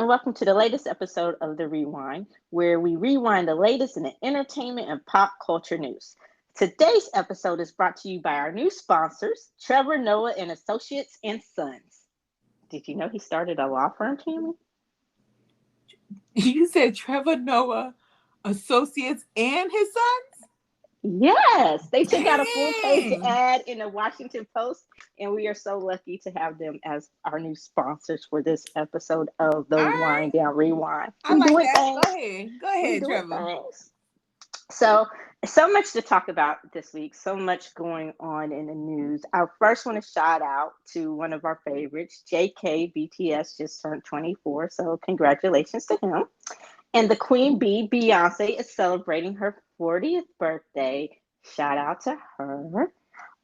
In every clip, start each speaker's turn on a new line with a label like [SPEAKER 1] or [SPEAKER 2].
[SPEAKER 1] and welcome to the latest episode of the Rewind, where we rewind the latest in the entertainment and pop culture news. Today's episode is brought to you by our new sponsors, Trevor Noah and Associates and Sons. Did you know he started a law firm, Tammy?
[SPEAKER 2] You said Trevor Noah, Associates, and his sons?
[SPEAKER 1] Yes, they took out a full-page ad in the Washington Post, and we are so lucky to have them as our new sponsors for this episode of the Wind Down Rewind.
[SPEAKER 2] I like that. Go ahead, Trevor.
[SPEAKER 1] So much to talk about this week. So much going on in the news. I first want to shout out to one of our favorites, JK. BTS just turned 24, so congratulations to him. And the Queen Bee, Beyonce, is celebrating her 40th birthday. Shout out to her.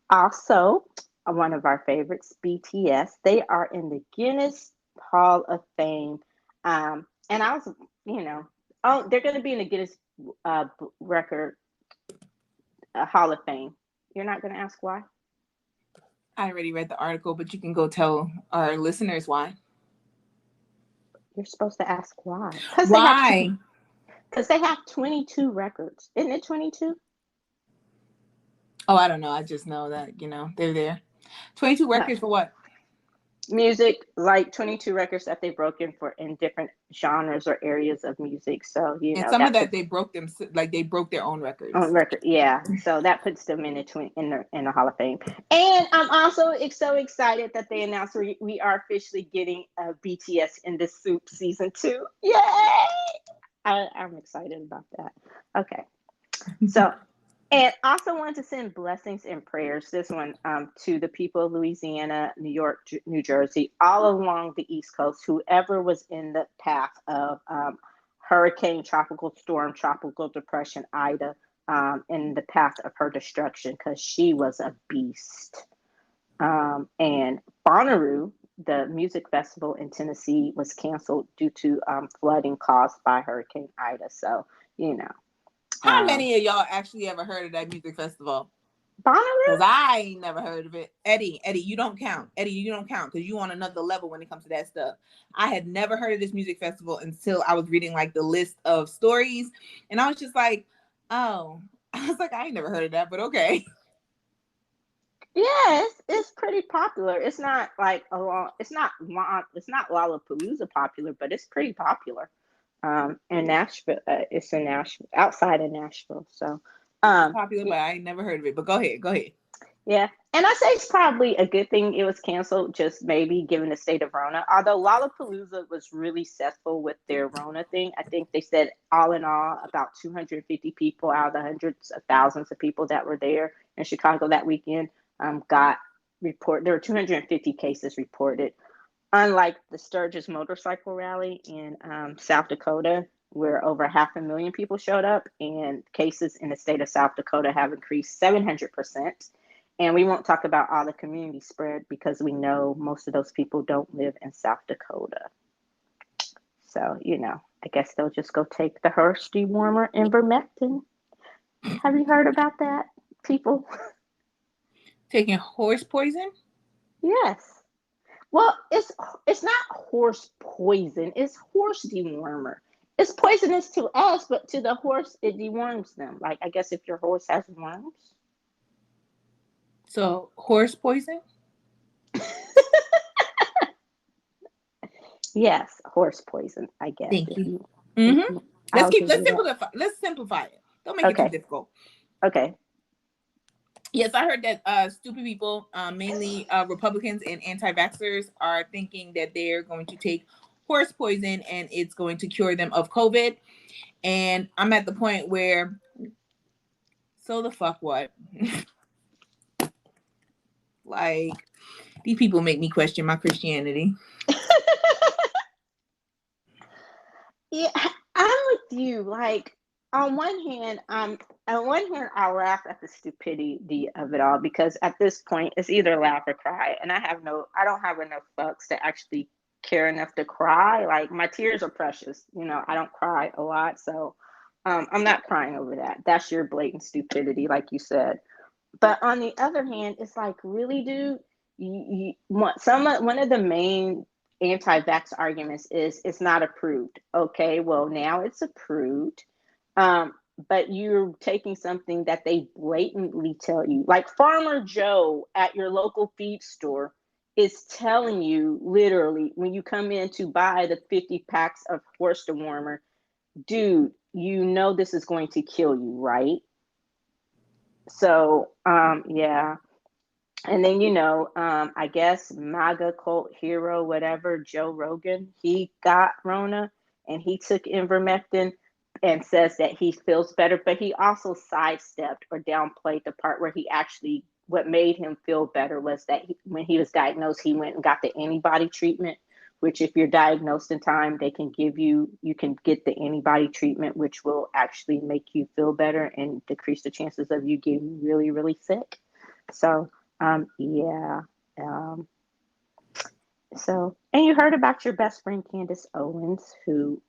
[SPEAKER 1] Also, one of our favorites, BTS. They are in the Guinness Hall of Fame. And I was, they're going to be in the Guinness Record Hall of Fame. You're not going to ask why?
[SPEAKER 2] I already read the article, but you can go tell our listeners why.
[SPEAKER 1] You're supposed to ask why.
[SPEAKER 2] Why?
[SPEAKER 1] Because they have 22 records. Isn't it 22?
[SPEAKER 2] Oh, I don't know. I just know that, they're there. 22 records for what?
[SPEAKER 1] Music, like 22 records that they broke in different genres or areas of music. So,
[SPEAKER 2] and some of that they broke them, like they broke their own records.
[SPEAKER 1] Yeah. So that puts them in the Hall of Fame. And I'm also so excited that they announced we are officially getting BTS in the Soup season 2. Yay! I'm excited about that. Okay. So, and also wanted to send blessings and prayers, this one, to the people of Louisiana, New York, New Jersey, all along the East Coast, whoever was in the path of hurricane, tropical storm, tropical depression, Ida, in the path of her destruction, because she was a beast. And Bonnaroo, the music festival in Tennessee, was canceled due to flooding caused by Hurricane Ida. So,
[SPEAKER 2] How many of y'all actually ever heard of that music festival?
[SPEAKER 1] Bonnaroo?
[SPEAKER 2] Because I ain't never heard of it. Eddie, you don't count. Eddie, you don't count because you on another level when it comes to that stuff. I had never heard of this music festival until I was reading like the list of stories. And I was just like, oh. I was like, I ain't never heard of that, but okay.
[SPEAKER 1] Yeah, it's pretty popular. It's not like it's not Lollapalooza popular, but it's pretty popular. In Nashville, it's in Nashville, outside of Nashville. So
[SPEAKER 2] it's popular, but I ain't never heard of it. But go ahead.
[SPEAKER 1] Yeah, and I say it's probably a good thing it was canceled, just maybe given the state of Rona. Although Lollapalooza was really successful with their Rona thing. I think they said all in all about 250 people out of the hundreds of thousands of people that were there in Chicago that weekend got reported. There were 250 cases reported. Unlike the Sturgis motorcycle rally in South Dakota, where over 500,000 people showed up, and cases in the state of South Dakota have increased 700%. And we won't talk about all the community spread because we know most of those people don't live in South Dakota. So, I guess they'll just go take the horse dewormer Ivermectin. Have you heard about that, people?
[SPEAKER 2] Taking horse poison?
[SPEAKER 1] Yes. Well, it's not horse poison. It's horse dewormer. It's poisonous to us, but to the horse, it deworms them. Like, I guess if your horse has worms.
[SPEAKER 2] So, horse poison?
[SPEAKER 1] Yes, horse poison, I guess.
[SPEAKER 2] Thank you. Mm-hmm. Let's simplify it. Don't make it too difficult.
[SPEAKER 1] Okay.
[SPEAKER 2] Yes, I heard that stupid people, mainly Republicans and anti-vaxxers, are thinking that they're going to take horse poison and it's going to cure them of COVID. And I'm at the point where, so the fuck what? Like, these people make me question my Christianity.
[SPEAKER 1] Yeah, I'm with you. Like, on one hand, I laugh at the stupidity of it all, because at this point it's either laugh or cry, and I don't have enough fucks to actually care enough to cry. Like, my tears are precious. I don't cry a lot, so I'm not crying over that. That's your blatant stupidity, like you said. But on the other hand, it's like, really, dude, one of the main anti-vax arguments is it's not approved. Okay, well now it's approved. Um, but you're taking something that they blatantly tell you, like Farmer Joe at your local feed store is telling you literally when you come in to buy the 50 packs of horse dewormer, dude, you know this is going to kill you, right? So, yeah. And then, I guess MAGA cult hero, whatever, Joe Rogan, he got Rona and he took Ivermectin and says that he feels better, but he also sidestepped or downplayed the part where he actually, what made him feel better was that when he was diagnosed, he went and got the antibody treatment, which if you're diagnosed in time, they can give you, you can get the antibody treatment, which will actually make you feel better and decrease the chances of you getting really, really sick. So, yeah. Um, so, and you heard about your best friend Candace Owens, who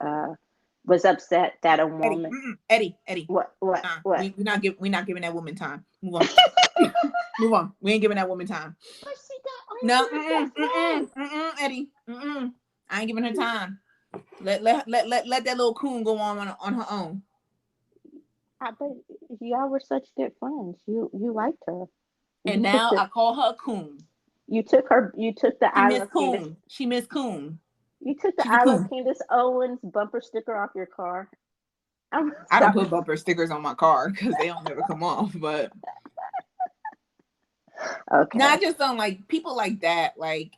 [SPEAKER 1] was upset that a
[SPEAKER 2] Eddie,
[SPEAKER 1] woman.
[SPEAKER 2] Eddie.
[SPEAKER 1] What?
[SPEAKER 2] We're not giving that woman time. Move on. Move on. We ain't giving that woman time.
[SPEAKER 1] But she
[SPEAKER 2] No,
[SPEAKER 1] got
[SPEAKER 2] Eddie. I ain't giving her time. Let that little coon go on her own.
[SPEAKER 1] but y'all were such good friends. You liked her.
[SPEAKER 2] And now I call her a coon.
[SPEAKER 1] You took her. You took the
[SPEAKER 2] She
[SPEAKER 1] I
[SPEAKER 2] Miss
[SPEAKER 1] love
[SPEAKER 2] Coon.
[SPEAKER 1] Candace.
[SPEAKER 2] She Miss Coon.
[SPEAKER 1] You took the
[SPEAKER 2] She's a
[SPEAKER 1] I love
[SPEAKER 2] coon.
[SPEAKER 1] Candace Owens bumper sticker off your car.
[SPEAKER 2] I don't put bumper stickers on my car because they don't never come off. But
[SPEAKER 1] okay.
[SPEAKER 2] no, I just don't like people like that. Like,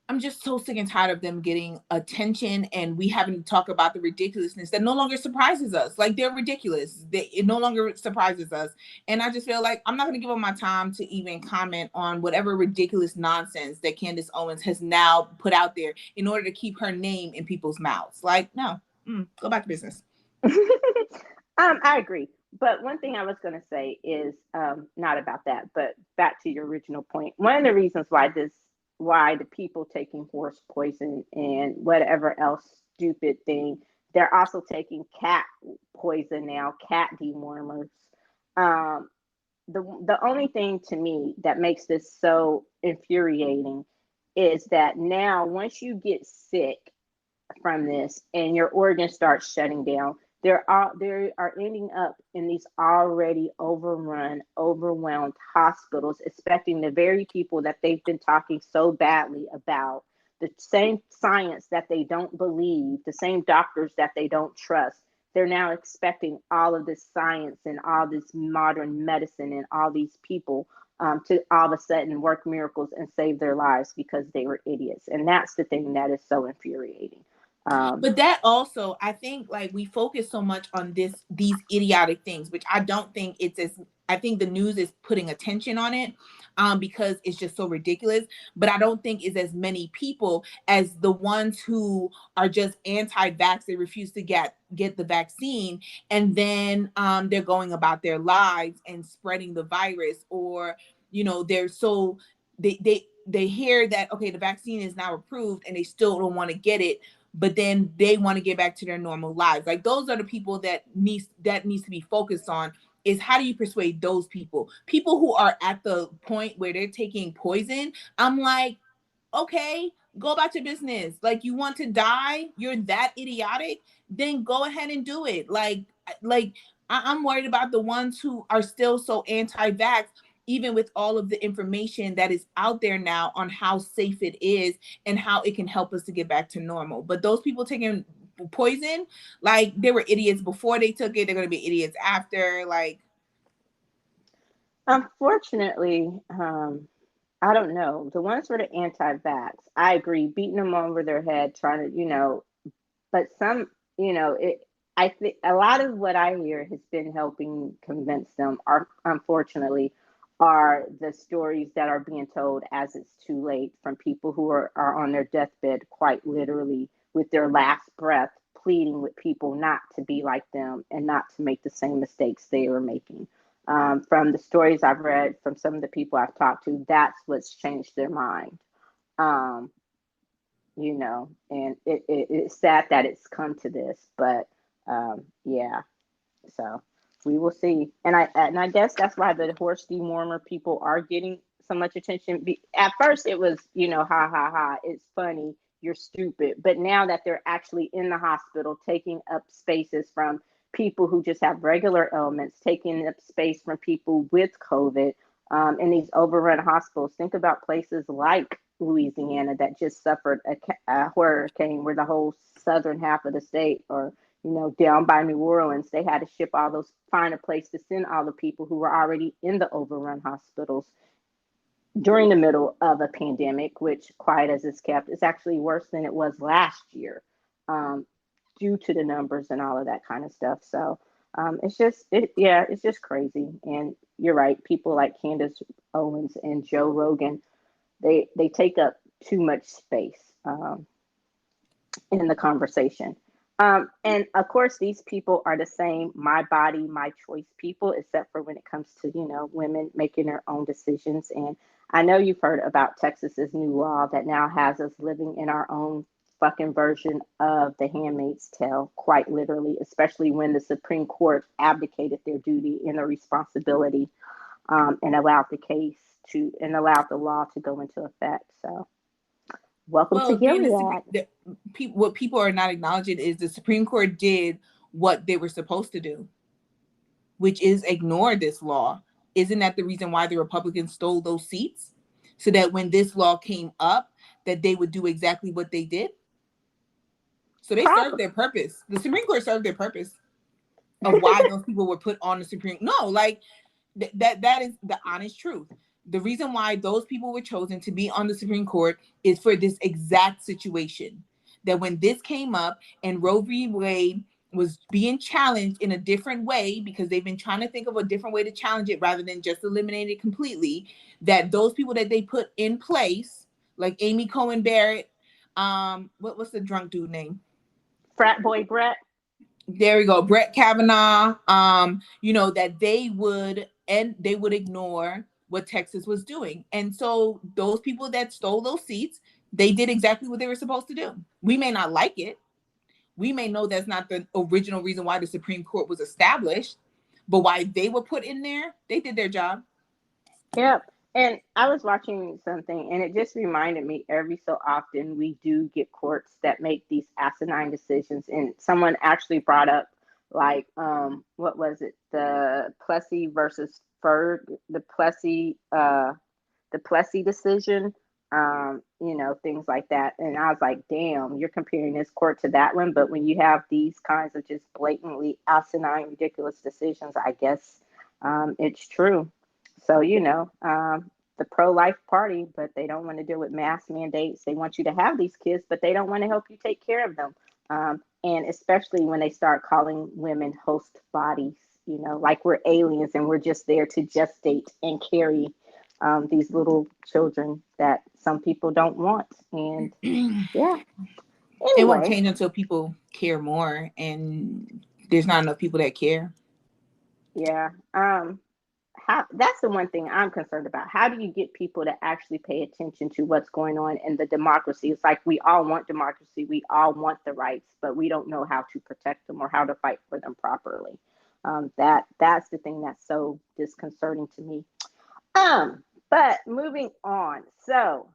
[SPEAKER 2] I'm just so sick and tired of them getting attention and we having to talk about the ridiculousness that no longer surprises us. Like, they're ridiculous. It no longer surprises us. And I just feel like I'm not going to give them my time to even comment on whatever ridiculous nonsense that Candace Owens has now put out there in order to keep her name in people's mouths. Like, no, go back to business.
[SPEAKER 1] I agree. But one thing I was going to say is not about that, but back to your original point. One of the reasons why the people taking horse poison and whatever else stupid thing, they're also taking cat poison now, cat dewormers. Um, the only thing to me that makes this so infuriating is that now once you get sick from this and your organs start shutting down, they are ending up in these already overrun, overwhelmed hospitals, expecting the very people that they've been talking so badly about, the same science that they don't believe, the same doctors that they don't trust. They're now expecting all of this science and all this modern medicine and all these people to all of a sudden work miracles and save their lives because they were idiots. And that's the thing that is so infuriating.
[SPEAKER 2] But that also, I think, like, we focus so much on these idiotic things, which I don't think I think the news is putting attention on it because it's just so ridiculous. But I don't think it's as many people as the ones who are just anti-vax. They refuse to get the vaccine, and then they're going about their lives and spreading the virus, or they're so they hear that, okay, the vaccine is now approved, and they still don't want to get it, but then they want to get back to their normal lives. Like, those are the people that needs to be focused on, is how do you persuade those people who are at the point where they're taking poison. I'm like, okay, go about your business. Like, you want to die, you're that idiotic, then go ahead and do it. Like I'm worried about the ones who are still so anti-vax, even with all of the information that is out there now on how safe it is and how it can help us to get back to normal. But those people taking poison, like, they were idiots before they took it, they're going to be idiots after. Like,
[SPEAKER 1] unfortunately, I don't know. The ones who are the anti-vax, I agree, beating them over their head, trying to, but some, I think a lot of what I hear has been helping convince them unfortunately, are the stories that are being told as it's too late from people who are on their deathbed, quite literally, with their last breath, pleading with people not to be like them and not to make the same mistakes they were making. From the stories I've read, from some of the people I've talked to, that's what's changed their mind. Um, and it's sad that it's come to this, but yeah, so we will see. And I guess that's why the horse dewormer people are getting so much attention. At first, it was, ha ha ha, it's funny. you're stupid. But now that they're actually in the hospital, taking up spaces from people who just have regular ailments, taking up space from people with COVID, in these overrun hospitals. Think about places like Louisiana that just suffered a hurricane where the whole southern half of the state, or down by New Orleans, they had to ship all those, find a place to send all the people who were already in the overrun hospitals during the middle of a pandemic, which, quiet as it's kept, is actually worse than it was last year, due to the numbers and all of that kind of stuff. So it's just crazy. And you're right, people like Candace Owens and Joe Rogan, they take up too much space in the conversation. And of course, these people are the same my body, my choice people, except for when it comes to, women making their own decisions. And I know you've heard about Texas's new law that now has us living in our own fucking version of The Handmaid's Tale, quite literally, especially when the Supreme Court abdicated their duty and their responsibility, and allowed the law to go into effect. So welcome to Gilead.
[SPEAKER 2] What people are not acknowledging is the Supreme Court did what they were supposed to do, which is ignore this law. Isn't that the reason why the Republicans stole those seats? So that when this law came up, that they would do exactly what they did? So they served their purpose. The Supreme Court served their purpose of why those people were put on the Supreme. No, like that is the honest truth. The reason why those people were chosen to be on the Supreme Court is for this exact situation. That when this came up and Roe v. Wade was being challenged in a different way, because they've been trying to think of a different way to challenge it rather than just eliminate it completely, that those people that they put in place, like Amy Coney Barrett, what's the drunk dude name?
[SPEAKER 1] Frat boy Brett.
[SPEAKER 2] There we go. Brett Kavanaugh, that they would ignore what Texas was doing. And so those people that stole those seats, they did exactly what they were supposed to do. We may not like it. We may know that's not the original reason why the Supreme Court was established, but why they were put in there, they did their job.
[SPEAKER 1] Yep. And I was watching something, and it just reminded me, every so often we do get courts that make these asinine decisions. And someone actually brought up, like, what was it? The Plessy versus Ferg, the Plessy decision, things like that. And I was like, damn, you're comparing this court to that one. But when you have these kinds of just blatantly asinine, ridiculous decisions, I guess it's true. So, the pro-life party, but they don't want to deal with mask mandates. They want you to have these kids, but they don't want to help you take care of them. And especially when they start calling women host bodies, like we're aliens and we're just there to gestate and carry these little children that some people don't want. And yeah. Anyway.
[SPEAKER 2] It won't change until people care more, and there's not enough people that care.
[SPEAKER 1] Yeah. That's the one thing I'm concerned about. How do you get people to actually pay attention to what's going on in the democracy? It's like we all want democracy, we all want the rights, but we don't know how to protect them or how to fight for them properly. That's the thing that's so disconcerting to me. But moving on. So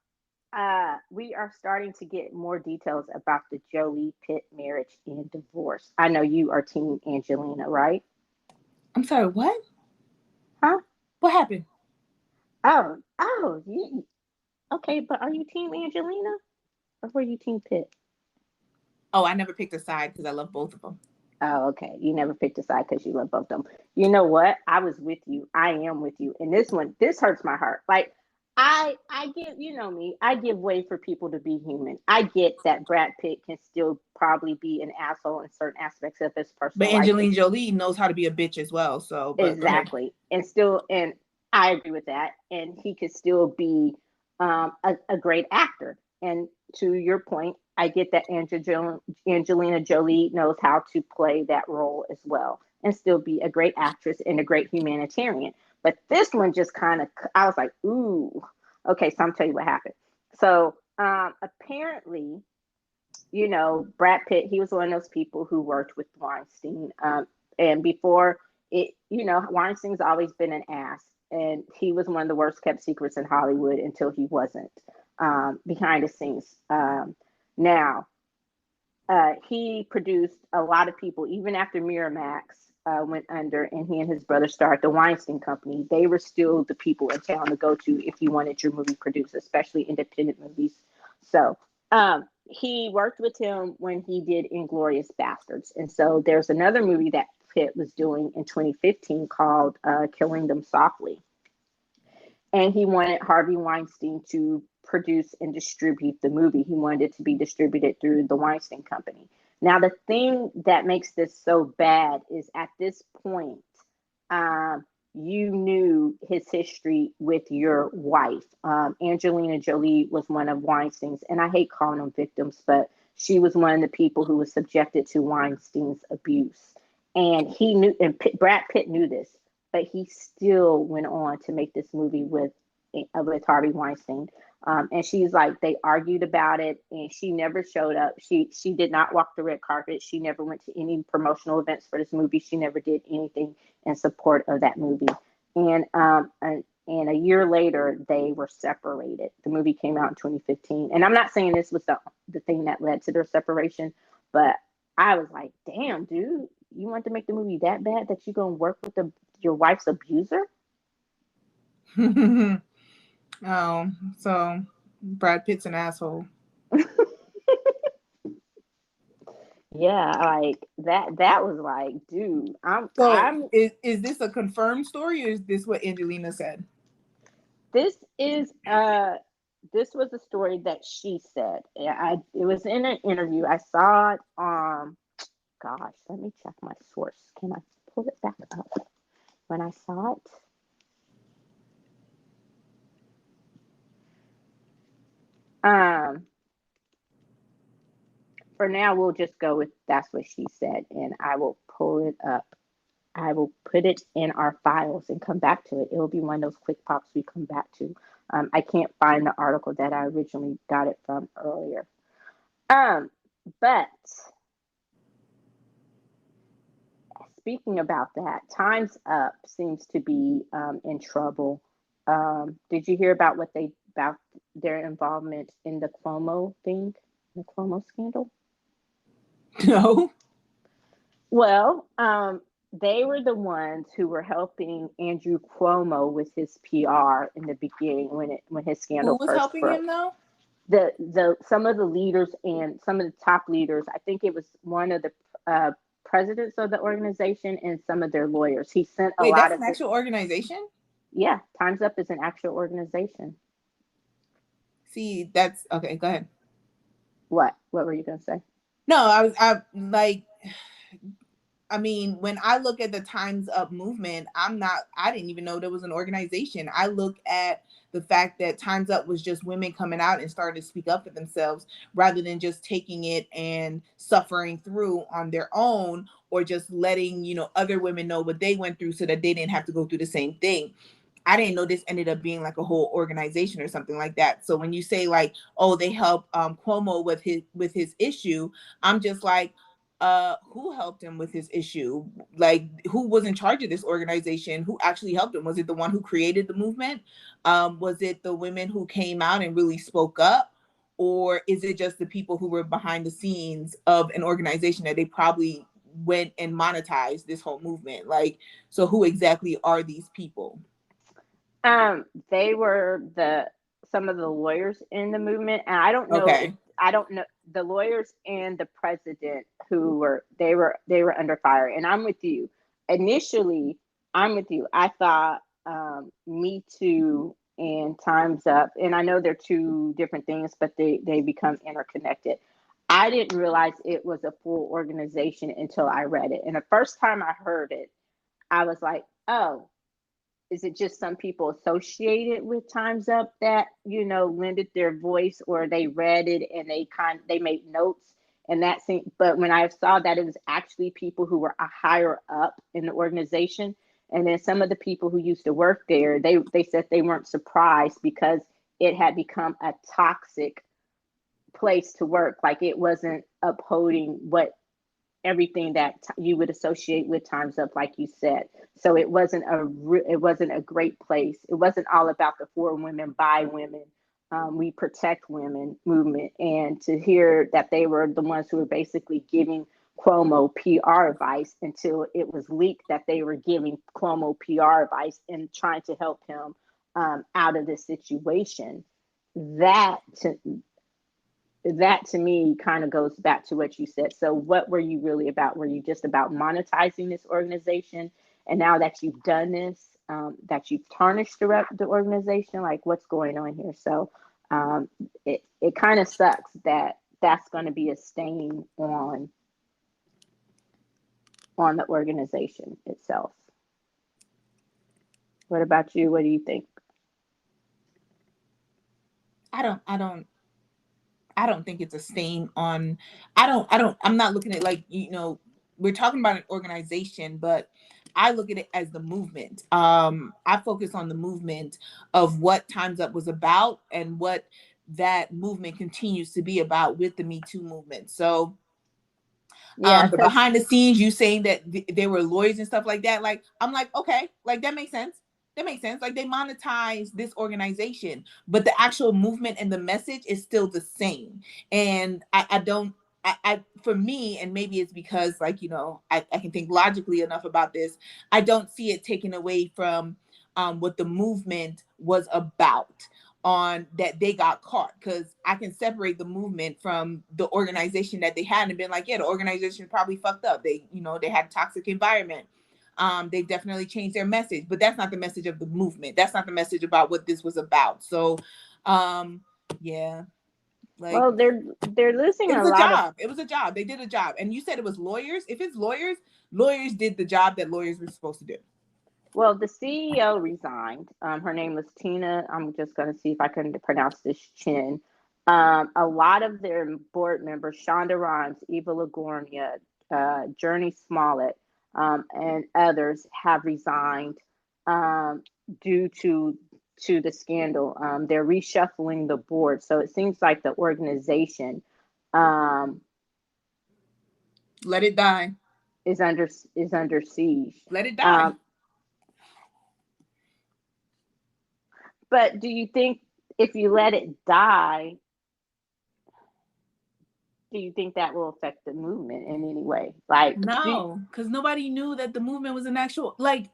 [SPEAKER 1] we are starting to get more details about the Jolie-Pitt marriage and divorce. I know you are team Angelina, right?
[SPEAKER 2] I'm sorry, what?
[SPEAKER 1] Huh?
[SPEAKER 2] What happened?
[SPEAKER 1] Okay, but are you team Angelina or were you team Pitt?
[SPEAKER 2] Oh, I never picked a side because I love both of them.
[SPEAKER 1] Oh, okay. You never picked a side because you love both of them. You know what? I was with you. I am with you. And this hurts my heart. Like, I give, me, I give way for people to be human. I get that Brad Pitt can still probably be an asshole in certain aspects of his personal life.
[SPEAKER 2] But Angelina Jolie knows how to be a bitch as well. So
[SPEAKER 1] exactly. And I agree with that. And he could still be a great actor. And to your point, I get that Angelina Jolie knows how to play that role as well and still be a great actress and a great humanitarian. But this one just kind of, I was like, ooh. Okay, so I'm tell you what happened. So apparently, Brad Pitt, he was one of those people who worked with Weinstein. And before it, Weinstein's always been an ass. And he was one of the worst kept secrets in Hollywood until he wasn't, behind the scenes. Now, he produced a lot of people, even after Miramax went under and he and his brother started the Weinstein Company. They were still the people in town to go to if you wanted your movie produced, especially independent movies. So he worked with him when he did Inglourious Bastards. And so there's another movie that Pitt was doing in 2015 called Killing Them Softly. And he wanted Harvey Weinstein to produce and distribute the movie. He wanted it to be distributed through the Weinstein Company. Now, the thing that makes this so bad is at this point, you knew his history with your wife. Angelina Jolie was one of Weinstein's, and I hate calling them victims, but she was one of the people who was subjected to Weinstein's abuse. And he knew, and Brad Pitt knew this, but he still went on to make this movie with Harvey Weinstein. And she's like, they argued about it, and she never showed up. She did not walk the red carpet. She never went to any promotional events for this movie. She never did anything in support of that movie. And a year later, they were separated. The movie came out in 2015. And I'm not saying this was the thing that led to their separation, but I was like, damn, dude, you want to make the movie that bad that you're going to work with your wife's abuser?
[SPEAKER 2] Oh, so Brad Pitt's an asshole.
[SPEAKER 1] Yeah, like that was like, dude,
[SPEAKER 2] is this a confirmed story, or is this what Angelina said?
[SPEAKER 1] This was a story that she said. It was in an interview. I saw it. Gosh, let me check my source. Can I pull it back up? When I saw it. For now, we'll just go with that's what she said, and I will pull it up. I will put it in our files and come back to it. It will be one of those quick pops we come back to. I can't find the article that I originally got it from earlier. But speaking about that, Time's Up seems to be in trouble. Did you hear about their involvement in the Cuomo thing, the Cuomo scandal?
[SPEAKER 2] No.
[SPEAKER 1] Well, they were the ones who were helping Andrew Cuomo with his PR in the beginning when his scandal
[SPEAKER 2] first broke. Who was helping
[SPEAKER 1] broke.
[SPEAKER 2] him though?
[SPEAKER 1] Some of the leaders and some of the top leaders. I think it was one of the presidents of the organization and some of their lawyers. He sent a lot
[SPEAKER 2] that's
[SPEAKER 1] of
[SPEAKER 2] an actual organization?
[SPEAKER 1] Yeah, Time's Up is an actual organization.
[SPEAKER 2] See, that's okay. Go ahead.
[SPEAKER 1] What were you gonna say?
[SPEAKER 2] No, I mean, when I look at the Time's Up movement, I didn't even know there was an organization. I look at the fact that Time's Up was just women coming out and starting to speak up for themselves rather than just taking it and suffering through on their own, or just letting, other women know what they went through so that they didn't have to go through the same thing. I didn't know this ended up being like a whole organization or something like that. So when you say like, oh, they help Cuomo with his issue, I'm just like, who helped him with his issue? Like, who was in charge of this organization? Who actually helped him? Was it the one who created the movement? Was it the women who came out and really spoke up? Or is it just the people who were behind the scenes of an organization that they probably went and monetized this whole movement? Like, so who exactly are these people?
[SPEAKER 1] They were some of the lawyers in the movement, and I don't know.
[SPEAKER 2] Okay.
[SPEAKER 1] I don't know the lawyers and the president who were under fire. And I'm with you. Initially, I'm with you. I thought Me Too and Time's Up, and I know they're two different things, but they become interconnected. I didn't realize it was a full organization until I read it. And the first time I heard it, I was like, oh, is it just some people associated with Time's Up that lended their voice, or they read it and they made notes and that thing? But when I saw that it was actually people who were higher up in the organization, and then some of the people who used to work there, they said they weren't surprised because it had become a toxic place to work. Like, it wasn't upholding everything that you would associate with Time's Up, like you said. So it wasn't a great place. It wasn't all about the for women, by women We Protect Women movement, and to hear that they were the ones who were basically giving Cuomo PR advice until it was leaked that they were giving Cuomo PR advice and trying to help him out of this situation. That to, that to me kind of goes back to what you said. So what were you really about? Were you just about monetizing this organization? And now that you've done this, that you've tarnished the organization, like what's going on here? So it kind of sucks that that's going to be a stain on the organization itself. What about you? What do you think?
[SPEAKER 2] I don't think it's a stain on, I'm not looking at like, we're talking about an organization, but I look at it as the movement. I focus on the movement of what Time's Up was about and what that movement continues to be about with the Me Too movement. So
[SPEAKER 1] Yeah,
[SPEAKER 2] the behind the scenes, you saying that they were lawyers and stuff like that. Like, I'm like, okay, like that makes sense. That makes sense. Like they monetize this organization, but the actual movement and the message is still the same. And I don't, for me, and maybe it's because like, I can think logically enough about this. I don't see it taken away from what the movement was about on that they got caught, because I can separate the movement from the organization that they had and been like, yeah, the organization probably fucked up. They, they had a toxic environment. They definitely changed their message, but that's not the message of the movement. That's not the message about what this was about. So, yeah, like,
[SPEAKER 1] well, they're losing
[SPEAKER 2] it was
[SPEAKER 1] a
[SPEAKER 2] a
[SPEAKER 1] lot of.
[SPEAKER 2] job. It was a job. They did a job, and you said it was lawyers. If it's lawyers, lawyers did the job that lawyers were supposed to do.
[SPEAKER 1] Well, the CEO resigned. Her name was Tina. I'm just going to see if I can pronounce this Chin. A lot of their board members, Shonda Rhimes, Eva LaGuardia, Journey Smollett, and others have resigned due to the scandal. They're reshuffling the board, so it seems like the organization
[SPEAKER 2] Let it die.
[SPEAKER 1] is under siege.
[SPEAKER 2] Let it die.
[SPEAKER 1] But do you think if you let it die, do you think that will affect the movement in any way? Like,
[SPEAKER 2] no, because nobody knew that the movement was an actual, like,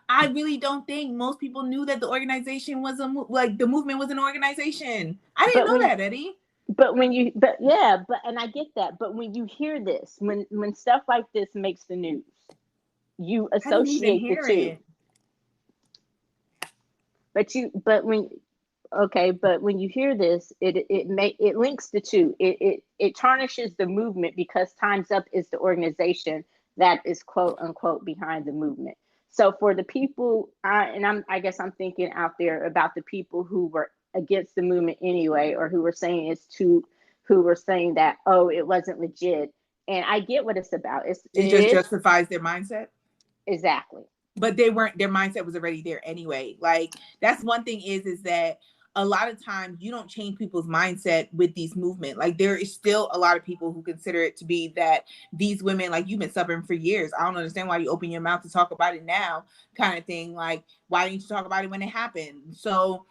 [SPEAKER 2] I really don't think most people knew that the organization was like the movement was an organization. I didn't know that, Eddie.
[SPEAKER 1] And I get that. But when you hear this, when stuff like this makes the news, you associate the two.
[SPEAKER 2] It.
[SPEAKER 1] But when you hear this, it links the two. It tarnishes the movement because Time's Up is the organization that is quote unquote behind the movement. So for the people, I guess I'm thinking out there about the people who were against the movement anyway, or who were saying who were saying that, oh, it wasn't legit. And I get what it's about.
[SPEAKER 2] It just justifies their mindset.
[SPEAKER 1] Exactly.
[SPEAKER 2] But their mindset was already there anyway. Like, that's one thing is that a lot of times you don't change people's mindset with these movement. Like, there is still a lot of people who consider it to be that these women, like, you've been suffering for years. I don't understand why you open your mouth to talk about it now, kind of thing. Like, why didn't you talk about it when it happened? So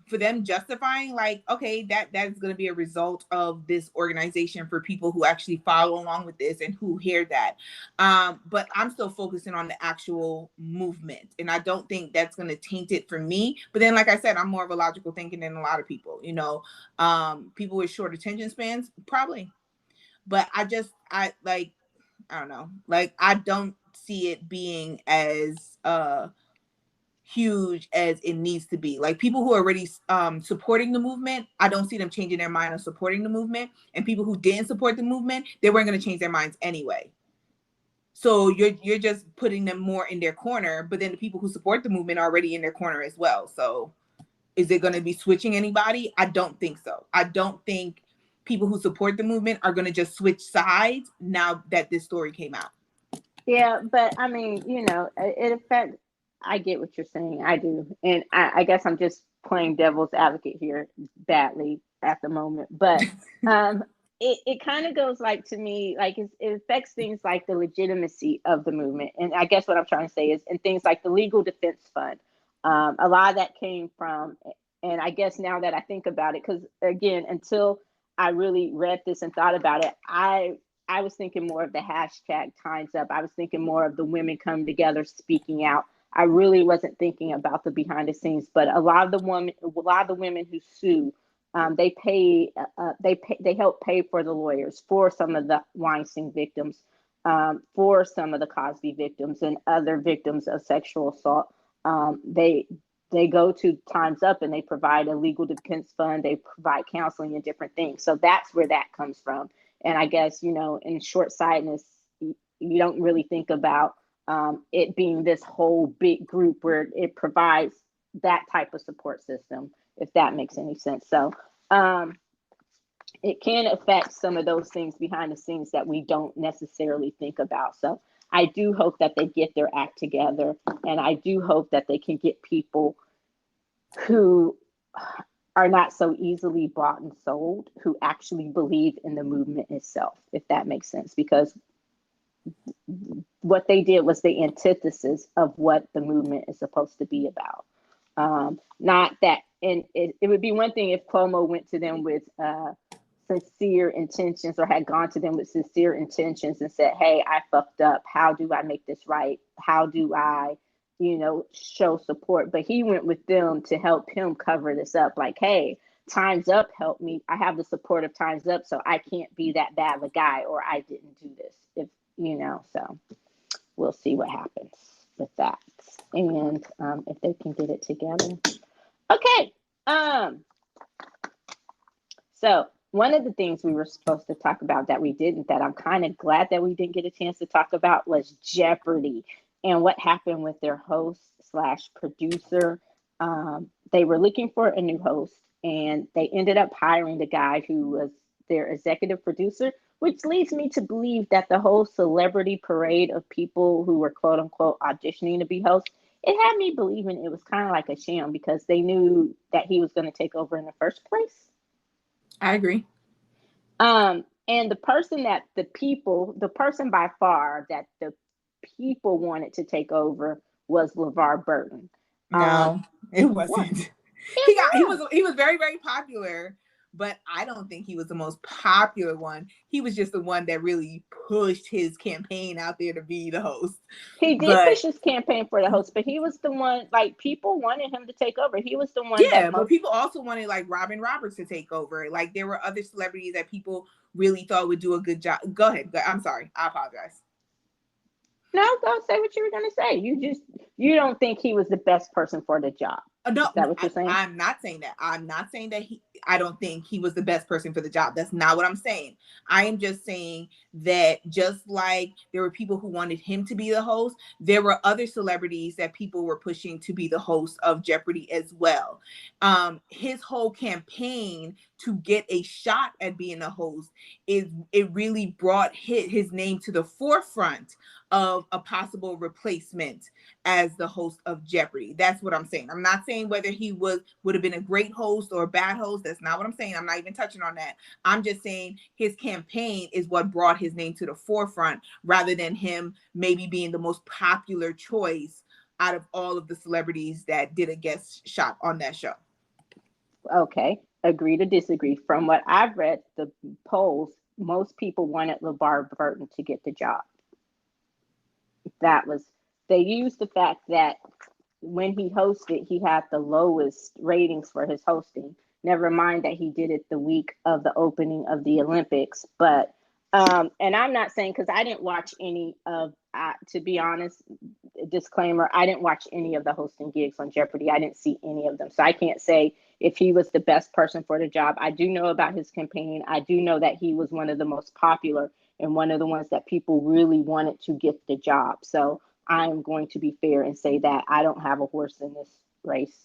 [SPEAKER 2] for them justifying, like, okay, that is going to be a result of this organization for people who actually follow along with this and who hear that. But I'm still focusing on the actual movement, and I don't think that's going to taint it for me. But then, like I said, I'm more of a logical thinking than a lot of people, people with short attention spans, probably. But I don't know, like, I don't see it being as huge as it needs to be. Like, people who are already supporting the movement, I don't see them changing their mind on supporting the movement. And people who didn't support the movement, they weren't going to change their minds anyway. So you're just putting them more in their corner, but then the people who support the movement are already in their corner as well. So is it going to be switching anybody? I don't think so. I don't think people who support the movement are going to just switch sides now that this story came out.
[SPEAKER 1] Yeah, but I mean, it affects. I get what you're saying. I do, and I guess I'm just playing devil's advocate here badly at the moment. But it kind of goes like, to me, like it affects things like the legitimacy of the movement, and I guess what I'm trying to say is, and things like the legal defense fund. A lot of that came from And I guess now that I think about it, because again, until I really read this and thought about it, I was thinking more of the hashtag Times Up. I was thinking more of the women coming together, speaking out. I really wasn't thinking about the behind the scenes, but a lot of the women who sue, they help pay for the lawyers for some of the Weinstein victims, for some of the Cosby victims and other victims of sexual assault. They go to Times Up and they provide a legal defense fund. They provide counseling and different things. So that's where that comes from. And I guess, in short-sightedness, you don't really think about it being this whole big group where it provides that type of support system, if that makes any sense. So it can affect some of those things behind the scenes that we don't necessarily think about. So I do hope that they get their act together, and I do hope that they can get people who are not so easily bought and sold, who actually believe in the movement itself, if that makes sense, because what they did was the antithesis of what the movement is supposed to be about. Not that, and it would be one thing if Cuomo went to them with sincere intentions, or had gone to them with sincere intentions and said, hey, I fucked up. How do I make this right? How do I, show support? But he went with them to help him cover this up. Like, hey, Time's Up helped me. I have the support of Time's Up, so I can't be that bad of a guy, or I didn't do this. So we'll see what happens with that. And if they can get it together. Okay. So one of the things we were supposed to talk about that we didn't, that I'm kind of glad that we didn't get a chance to talk about, was Jeopardy and what happened with their host / producer. They were looking for a new host, and they ended up hiring the guy who was their executive producer, which leads me to believe that the whole celebrity parade of people who were quote unquote auditioning to be hosts, it had me believing it was kind of like a sham, because they knew that he was going to take over in the first place.
[SPEAKER 2] I agree.
[SPEAKER 1] And the person by far that the people wanted to take over was LeVar Burton.
[SPEAKER 2] No, it wasn't. He was very, very popular, but I don't think he was the most popular one. He was just the one that really pushed his campaign out there to be the host.
[SPEAKER 1] He did push his campaign for the host, but he was the one, like, people wanted him to take over. He was the one.
[SPEAKER 2] Yeah, but people also wanted, like, Robin Roberts to take over. Like, there were other celebrities that people really thought would do a good job. Go ahead. I'm sorry. I apologize.
[SPEAKER 1] No, go say what you were going to say. You don't think he was the best person for the job.
[SPEAKER 2] No,
[SPEAKER 1] is that what you're saying?
[SPEAKER 2] I'm not saying that. I'm not saying that I don't think he was the best person for the job. That's not what I'm saying. I am just saying that just like there were people who wanted him to be the host, there were other celebrities that people were pushing to be the host of Jeopardy as well. His whole campaign to get a shot at being a host it really brought his name to the forefront of a possible replacement as the host of Jeopardy. That's what I'm saying. I'm not saying whether he would have been a great host or a bad host. That's not what I'm saying. I'm not even touching on that. I'm just saying his campaign is what brought his name to the forefront, rather than him maybe being the most popular choice out of all of the celebrities that did a guest shot on that show.
[SPEAKER 1] Okay, agree to disagree. From what I've read, the polls, most people wanted LeVar Burton to get the job. They used the fact that when he hosted, he had the lowest ratings for his hosting. Never mind that he did it the week of the opening of the Olympics. But, and I'm not saying, because I didn't watch any of, to be honest, disclaimer, I didn't watch any of the hosting gigs on Jeopardy. I didn't see any of them. So I can't say if he was the best person for the job. I do know about his campaign. I do know that he was one of the most popular and one of the ones that people really wanted to get the job. So I'm going to be fair and say that I don't have a horse in this race.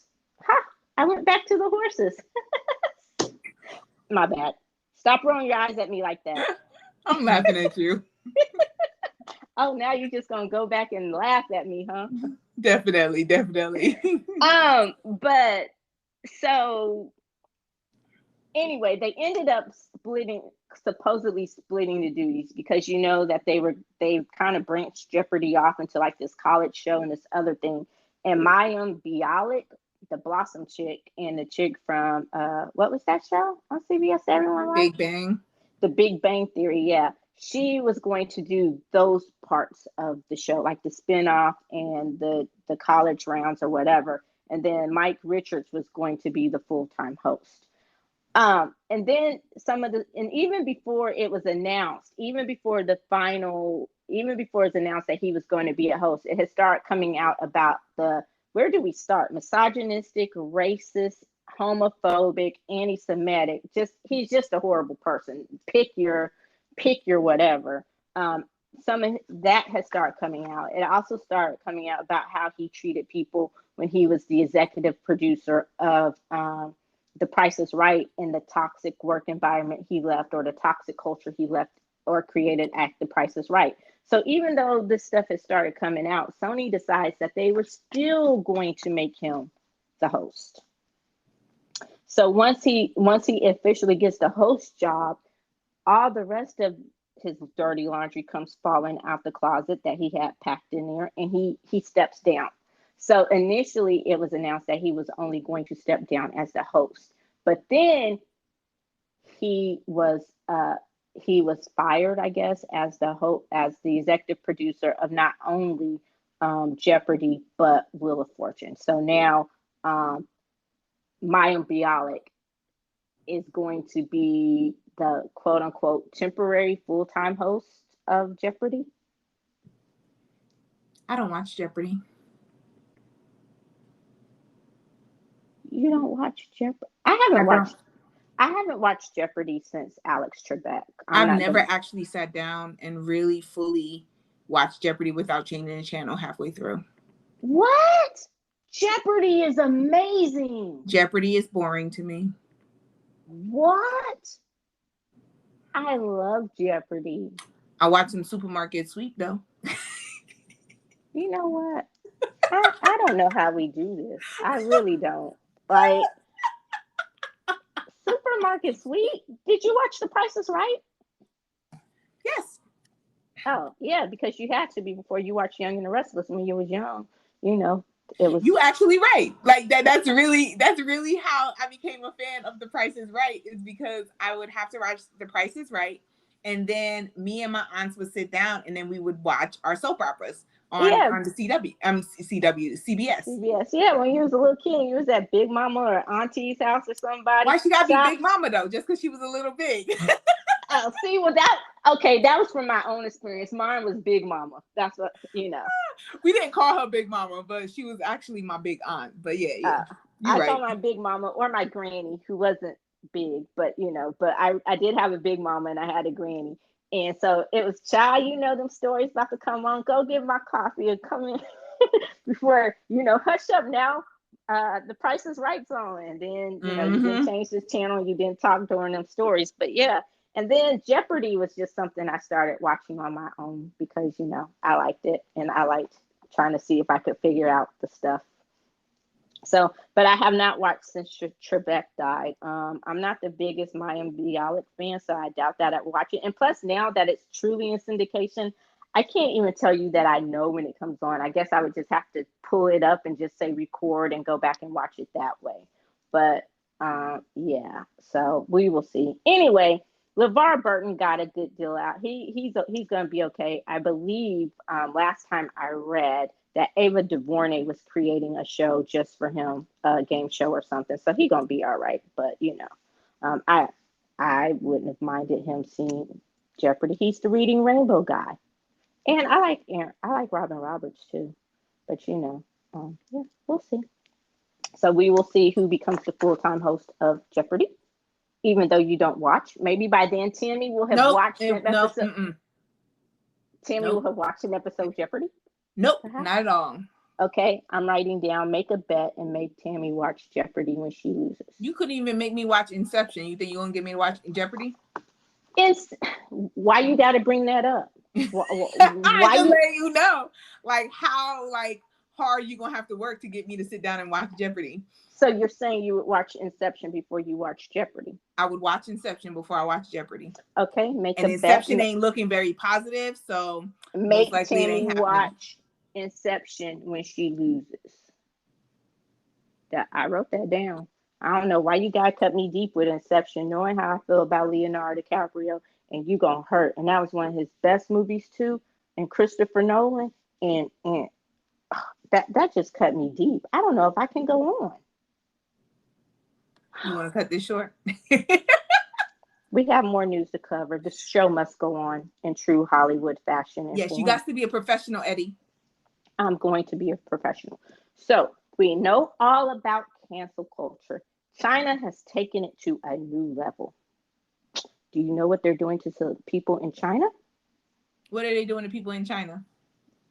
[SPEAKER 1] Ha! I went back to the horses. My bad. Stop rolling your eyes at me like that.
[SPEAKER 2] I'm laughing at you.
[SPEAKER 1] Oh, now you're just going to go back and laugh at me, huh?
[SPEAKER 2] Definitely.
[SPEAKER 1] But so anyway, they ended up supposedly splitting the duties, because that they kind of branched Jeopardy off into like this college show and this other thing. And Mayim Bialik, the Blossom chick and the chick from what was that show on CBS everyone liked?
[SPEAKER 2] Big Bang.
[SPEAKER 1] The Big Bang Theory, yeah. She was going to do those parts of the show, like the spinoff and the college rounds or whatever. And then Mike Richards was going to be the full-time host. And then and even before it was announced, even before it's announced that he was going to be a host, it had started coming out about where do we start? Misogynistic, racist, homophobic, anti-Semitic. He's just a horrible person. Pick your whatever. Some of that has started coming out. It also started coming out about how he treated people when he was the executive producer of The Price is Right, and the toxic work environment he left, or the toxic culture he left or created at The Price is Right. So even though this stuff has started coming out, Sony decides that they were still going to make him the host. So once he officially gets the host job, all the rest of his dirty laundry comes falling out the closet that he had packed in there, and he steps down. So initially it was announced that he was only going to step down as the host, but then he was fired, I guess, as the executive producer of not only Jeopardy but Wheel of Fortune. So now Mayim Bialik is going to be the quote unquote temporary full-time host of Jeopardy.
[SPEAKER 2] I don't watch Jeopardy.
[SPEAKER 1] You don't watch Jeopardy? I haven't watched Jeopardy since Alex Trebek.
[SPEAKER 2] I've never actually sat down and really fully watched Jeopardy without changing the channel halfway through.
[SPEAKER 1] What? Jeopardy is amazing.
[SPEAKER 2] Jeopardy is boring to me.
[SPEAKER 1] What? I love Jeopardy.
[SPEAKER 2] I watch some Supermarket Sweep though.
[SPEAKER 1] You know what? I don't know how we do this. I really don't. Like, Supermarket Sweep? Did you watch The Price is Right?
[SPEAKER 2] Yes.
[SPEAKER 1] Oh, yeah, because you had to be before you watched Young and the Restless when you was young. You know, it was.
[SPEAKER 2] You actually right. Like that's really how I became a fan of The Price is Right, is because I would have to watch The Price is Right, and then me and my aunts would sit down and then we would watch our soap operas on the CBS.
[SPEAKER 1] CBS, yeah. When you was a little kid, you was at Big Mama or Auntie's house or somebody.
[SPEAKER 2] Why she gotta be Big Mama though? Just because she was a little big.
[SPEAKER 1] Oh, see, well that was from my own experience. Mine was Big Mama. That's what we
[SPEAKER 2] didn't call her Big Mama, but she was actually my big aunt. But yeah.
[SPEAKER 1] I saw my Big Mama or my granny, who wasn't big, but but I did have a Big Mama and I had a granny. And so it was, child, them stories about to come on. Go get my coffee and come in before, hush up now. The Price is Right's on. And then, you didn't change this channel. You didn't talk during them stories. But yeah. And then Jeopardy was just something I started watching on my own because, I liked it. And I liked trying to see if I could figure out the stuff. So, but I have not watched since Trebek died. I'm not the biggest Mayim Bialik fan, so I doubt that I'd watch it. And plus, now that it's truly in syndication, I can't even tell you that I know when it comes on. I guess I would just have to pull it up and just say record and go back and watch it that way. But yeah, so we will see. Anyway, LeVar Burton got a good deal out. He's going to be okay. I believe last time I read that Ava DuVernay was creating a show just for him, a game show or something. So he's gonna be all right. But I wouldn't have minded him seeing Jeopardy. He's the Reading Rainbow guy, and I like Robin Roberts too. But yeah, we'll see. So we will see who becomes the full-time host of Jeopardy. Even though you don't watch, maybe by then Tammy will have watched an episode. Tammy will have watched an episode of Jeopardy.
[SPEAKER 2] Nope, not at all.
[SPEAKER 1] Okay, I'm writing down, make a bet and make Tammy watch Jeopardy when she loses.
[SPEAKER 2] You couldn't even make me watch Inception. You think you're going to get me to watch Jeopardy?
[SPEAKER 1] Why you got to bring that up?
[SPEAKER 2] Why you letting you know? Like, how hard you going to have to work to get me to sit down and watch Jeopardy?
[SPEAKER 1] So you're saying you would watch Inception before you watch Jeopardy?
[SPEAKER 2] I would watch Inception before I watch Jeopardy.
[SPEAKER 1] Okay, make a bet.
[SPEAKER 2] Inception ain't looking very positive, so
[SPEAKER 1] make Tammy watch Inception when she loses. That I wrote that down. I don't know why you gotta cut me deep with Inception, knowing how I feel about Leonardo DiCaprio, and you gonna hurt. And that was one of his best movies too. And Christopher Nolan, and that just cut me deep. I don't know if I can go on.
[SPEAKER 2] You want to cut this short?
[SPEAKER 1] We have more news to cover. The show must go on in true Hollywood fashion.
[SPEAKER 2] Yes, you got to be a professional, Eddie.
[SPEAKER 1] I'm going to be a professional. So we know all about cancel culture. China has taken it to a new level. Do you know what they're doing to people in China?
[SPEAKER 2] What are they doing to people in China?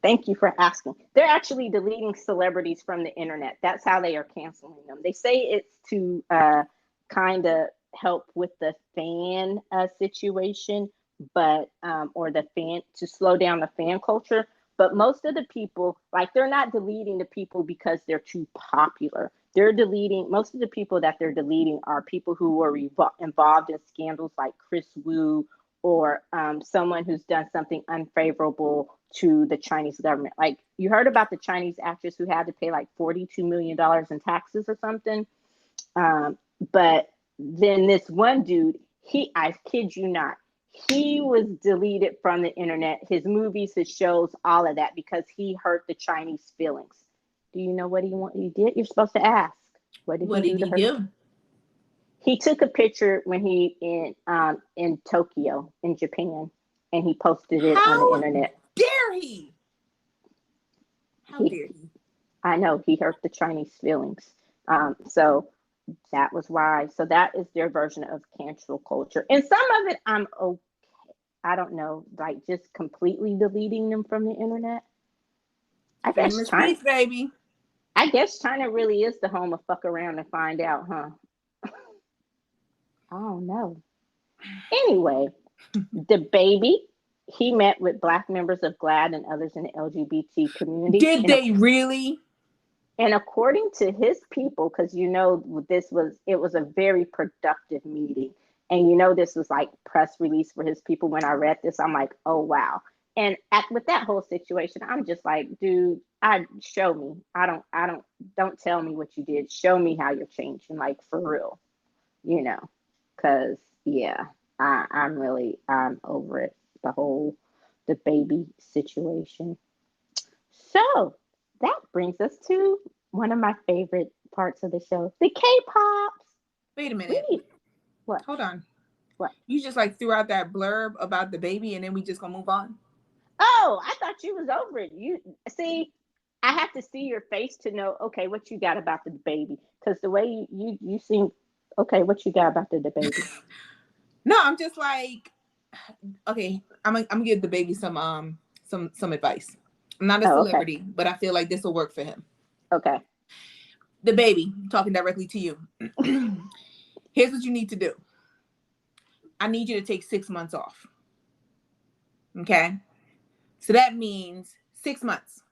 [SPEAKER 1] Thank you for asking. They're actually deleting celebrities from the internet. That's how they are canceling them. They say it's to kind of help with the fan situation, but or the fan, to slow down the fan culture. But most of the people, like, they're not deleting the people because they're too popular. They're deleting, most of the people that they're deleting are people who were involved in scandals like Chris Wu, or someone who's done something unfavorable to the Chinese government. Like, you heard about the Chinese actress who had to pay like $42 million in taxes or something. But then this one dude, I kid you not, he was deleted from the internet, his movies, his shows, all of that, because he hurt the Chinese feelings. Do you know what he did? You're supposed to ask. What did he do? He took a picture when he in Tokyo, in Japan, and he posted it on the internet.
[SPEAKER 2] Dare he? How dare he?
[SPEAKER 1] I know, he hurt the Chinese feelings. So that was why. So that is their version of cancel culture. And some of it I'm okay. I don't know, like just completely deleting them from the internet. I guess China,
[SPEAKER 2] baby.
[SPEAKER 1] I guess China really is the home of fuck around and find out, huh? I don't know. Anyway, the baby, he met with Black members of Gilead and others in the LGBT community.
[SPEAKER 2] Did they really?
[SPEAKER 1] And according to his people, because it was a very productive meeting. And this was like press release for his people. When I read this, I'm like, oh wow. And with that whole situation, I'm just like, dude, show me. Don't tell me what you did. Show me how you're changing, like, for real, because yeah, I'm over it. The baby situation. So that brings us to one of my favorite parts of the show, the K-pops.
[SPEAKER 2] Wait a minute.
[SPEAKER 1] What?
[SPEAKER 2] Hold on.
[SPEAKER 1] What?
[SPEAKER 2] You just like threw out that blurb about the baby and then we just gonna move on?
[SPEAKER 1] Oh, I thought you was over it. You see, I have to see your face to know, okay, what you got about the baby. Because the way you seem, okay, what you got about the baby?
[SPEAKER 2] No, I'm just like, okay, I'm gonna give the baby some advice. I'm not a celebrity, okay, but I feel like this will work for him.
[SPEAKER 1] Okay.
[SPEAKER 2] The baby, talking directly to you. Here's what you need to do. I need you to take 6 months off. Okay? So that means 6 months.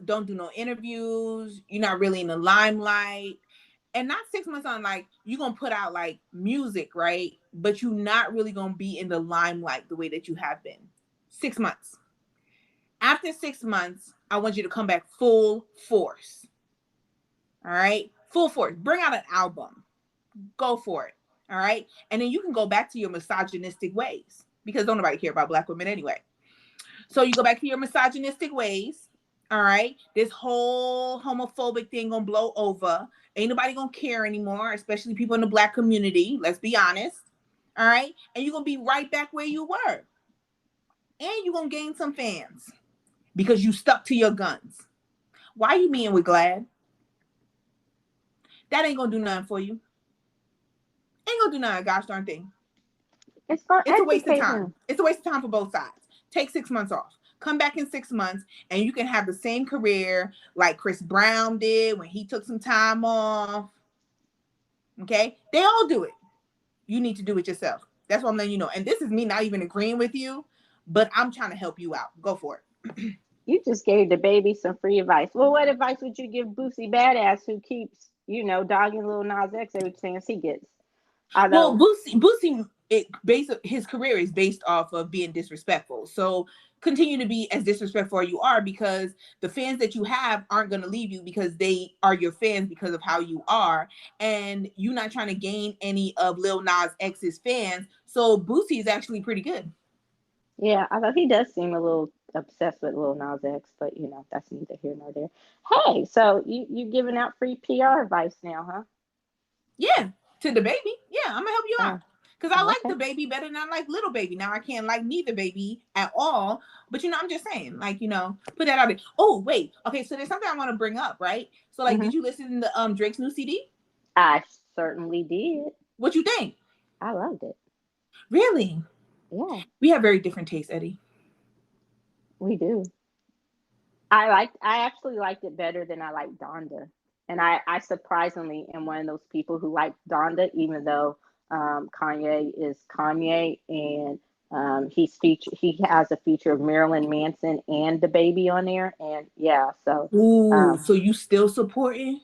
[SPEAKER 2] Don't do no interviews. You're not really in the limelight. And not 6 months on, like, you're going to put out like music, right? But you're not really going to be in the limelight the way that you have been. 6 months. After 6 months, I want you to come back full force. All right? Full force. Bring out an album. Go for it. All right? And then you can go back to your misogynistic ways, because don't nobody care about Black women anyway. So you go back to your misogynistic ways. All right? This whole homophobic thing gonna blow over. Ain't nobody gonna care anymore, especially people in the Black community. Let's be honest. All right? And you're gonna be right back where you were. And you're gonna gain some fans because you stuck to your guns. Why you being with Gilead? That ain't gonna do nothing for you. Ain't gonna do nothing, gosh darn thing.
[SPEAKER 1] It's
[SPEAKER 2] a waste of time. It's a waste of time for both sides. Take 6 months off. Come back in 6 months and you can have the same career like Chris Brown did when he took some time off. Okay? They all do it. You need to do it yourself. That's what I'm letting you know. And this is me not even agreeing with you, but I'm trying to help you out. Go for it.
[SPEAKER 1] You just gave the baby some free advice. Well, what advice would you give Boosie Badass, who keeps, dogging Lil Nas X every chance he gets?
[SPEAKER 2] Well, Boosie, his career is based off of being disrespectful. So continue to be as disrespectful as you are, because the fans that you have aren't going to leave you because they are your fans because of how you are, and you're not trying to gain any of Lil Nas X's fans. So Boosie is actually pretty good.
[SPEAKER 1] Yeah, although he does seem a little obsessed with Lil Nas X, but you know, that's neither here nor there. Hey, so you giving out free PR advice now, huh?
[SPEAKER 2] Yeah, to the baby. Yeah, I'm gonna help you out.
[SPEAKER 1] Oh,
[SPEAKER 2] Because I
[SPEAKER 1] oh,
[SPEAKER 2] like
[SPEAKER 1] okay.
[SPEAKER 2] the baby better than I like little baby. Now I can't like neither baby at all. But you know, I'm just saying, like, you know, put that out there. Oh, wait. Okay, so there's something I want to bring up, right? So like,
[SPEAKER 1] Hmm.
[SPEAKER 2] did you listen to Drake's new CD?
[SPEAKER 1] I certainly did.
[SPEAKER 2] What you think?
[SPEAKER 1] I loved it.
[SPEAKER 2] Really?
[SPEAKER 1] Yeah,
[SPEAKER 2] We have very different tastes, Eddie.
[SPEAKER 1] we do. I actually liked it better than I liked Donda. And I surprisingly am one of those people who like Donda, even though Kanye is Kanye, and he has a feature of Marilyn Manson and the baby on there, and yeah, so
[SPEAKER 2] Ooh,
[SPEAKER 1] um,
[SPEAKER 2] so you still supporting?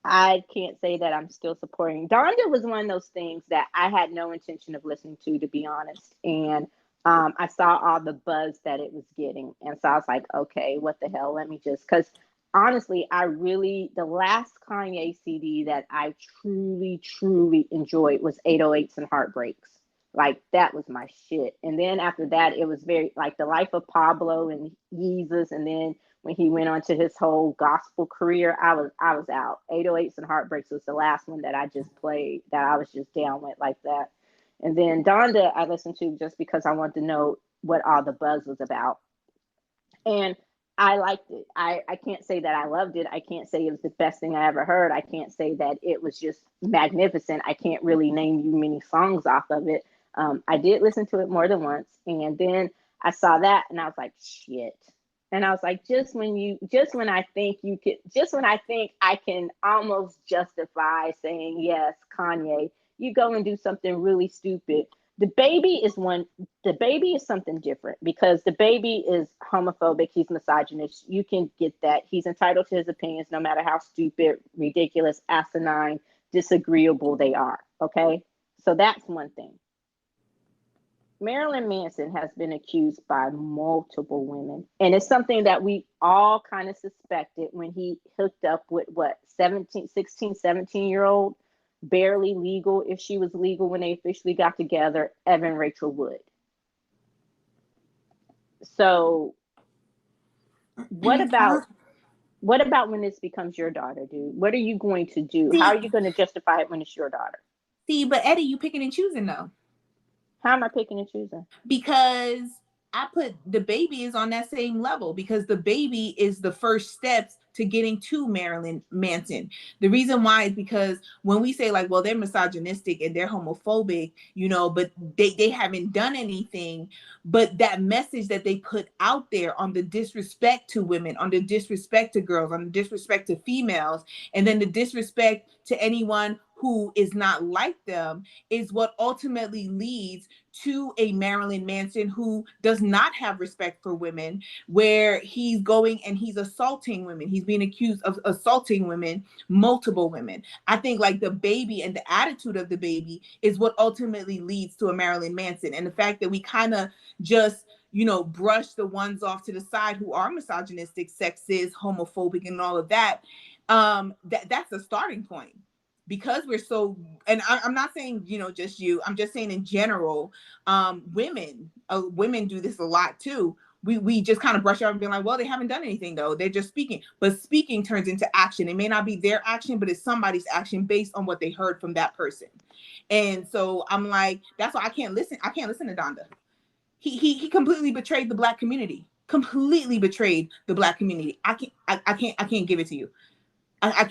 [SPEAKER 1] I can't say that I'm still supporting. Donda was one of those things that I had no intention of listening to be honest. And I saw all the buzz that it was getting. And so I was like, okay, what the hell? Let me just, because honestly, the last Kanye CD that I truly, truly enjoyed was 808s and Heartbreaks. Like, that was my shit. And then after that, it was very, like, The Life of Pablo and Yeezus. And then when he went on to his whole gospel career, I was out. 808s and Heartbreaks was the last one that I just played that I was just down with like that. And then Donda I listened to just because I wanted to know what all the buzz was about. And I liked it. I can't say that I loved it. I can't say it was the best thing I ever heard. I can't say that it was just magnificent. I can't really name you many songs off of it. I did listen to it more than once. And then I saw that and I was like, shit. And I was like, just when I think you could, just when I think I can almost justify saying, yes, Kanye, you go and do something really stupid. The baby is one the baby is something different because the baby is homophobic, he's misogynist. You can get that. He's entitled to his opinions no matter how stupid, ridiculous, asinine, disagreeable they are. Okay? So that's one thing. Marilyn Manson has been accused by multiple women, and it's something that we all kind of suspected when he hooked up with what 17, 16, 17-year old, barely legal if she was legal when they officially got together, Evan Rachel Wood. So what about what about when this becomes your daughter, dude? What are you going to do? How
[SPEAKER 2] See,
[SPEAKER 1] are you going to justify it when it's your daughter?
[SPEAKER 2] but Eddie, you picking and choosing though.
[SPEAKER 1] How am I picking and choosing?
[SPEAKER 2] Because I put the baby is on that same level, because the baby is the first steps to getting to Marilyn Manson. The reason why is because when we say like, well, they're misogynistic and they're homophobic, you know, but they haven't done anything, but that message that they put out there on the disrespect to women, on the disrespect to girls, on the disrespect to females, and then the disrespect to anyone who is not like them is what ultimately leads to a Marilyn Manson who does not have respect for women, where he's going and he's assaulting women. He's being accused of assaulting women, multiple women. I think like the baby and the attitude of the baby is what ultimately leads to a Marilyn Manson. And the fact that we kind of just, you know, brush the ones off to the side who are misogynistic, sexist, homophobic, and all of that, that's a starting point. Because we're so, and I'm not saying, you know, just you, I'm just saying in general, women do this a lot too. We just kind of brush off and be like, well, they haven't done anything though, they're just speaking. But speaking turns into action. It may not be their action, but it's somebody's action based on what they heard from that person. And so I'm like, that's why I can't listen to Donda. He completely betrayed the black community, completely betrayed the black community. I can't give it to you.
[SPEAKER 1] Yeah.
[SPEAKER 2] I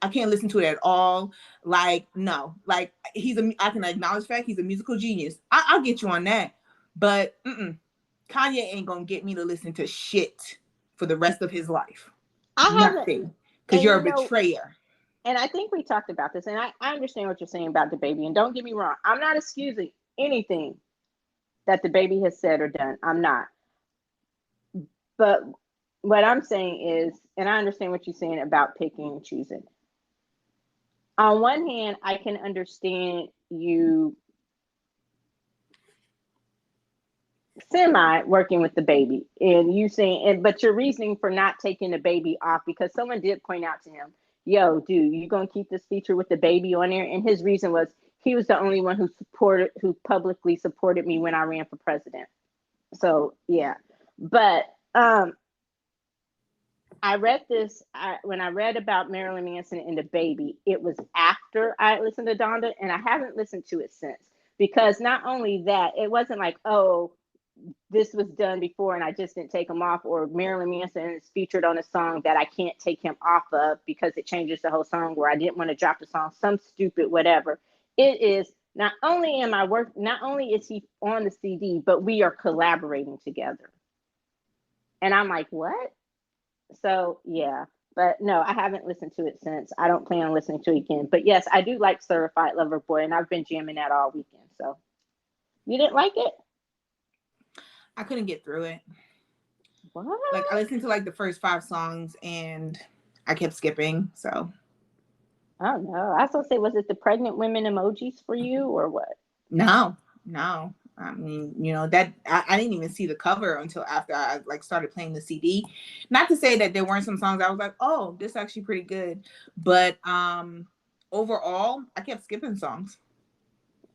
[SPEAKER 2] can't listen to it at all. Like, no, like I can acknowledge fact he's a musical genius. I'll get you on that. But Kanye ain't gonna get me to listen to shit for the rest of his life.
[SPEAKER 1] I haven't,
[SPEAKER 2] Nothing. Because
[SPEAKER 1] and
[SPEAKER 2] you're
[SPEAKER 1] you
[SPEAKER 2] a
[SPEAKER 1] know,
[SPEAKER 2] betrayer.
[SPEAKER 1] and I think we talked about this, and I understand what you're saying about the baby. And don't get me wrong, I'm not excusing anything that the baby has said or done. I'm not. But what I'm saying is, and I understand what you're saying about picking and choosing. On one hand, I can understand you semi working with the baby, and you saying, and but your reasoning for not taking the baby off, because someone did point out to him, yo, dude, you gonna keep this feature with the baby on there? And his reason was he was the only one who publicly supported me when I ran for president. So yeah, but I read this when I read about Marilyn Manson and the baby. It was after I listened to Donda, and I haven't listened to it since, because not only that, it wasn't like, oh, this was done before and I just didn't take him off, or Marilyn Manson is featured on a song that I can't take him off of because it changes the whole song, where I didn't want to drop the song, some stupid whatever. It is not only not only is he on the CD, but we are collaborating together. And I'm like, what? So yeah, but no, I haven't listened to it since. I don't plan on listening to it again. But yes, I do like Certified Lover Boy, and I've been jamming that all weekend. So you didn't like it?
[SPEAKER 2] I couldn't get through it.
[SPEAKER 1] What?
[SPEAKER 2] Like, I listened to like the first 5 songs and I kept skipping. So
[SPEAKER 1] I don't know. I was gonna say, was it the pregnant women emojis for you or what?
[SPEAKER 2] no. I mean, you know, that I didn't even see the cover until after I like started playing the CD. Not to say that there weren't some songs I was like, oh, this is actually pretty good. But overall, I kept skipping songs.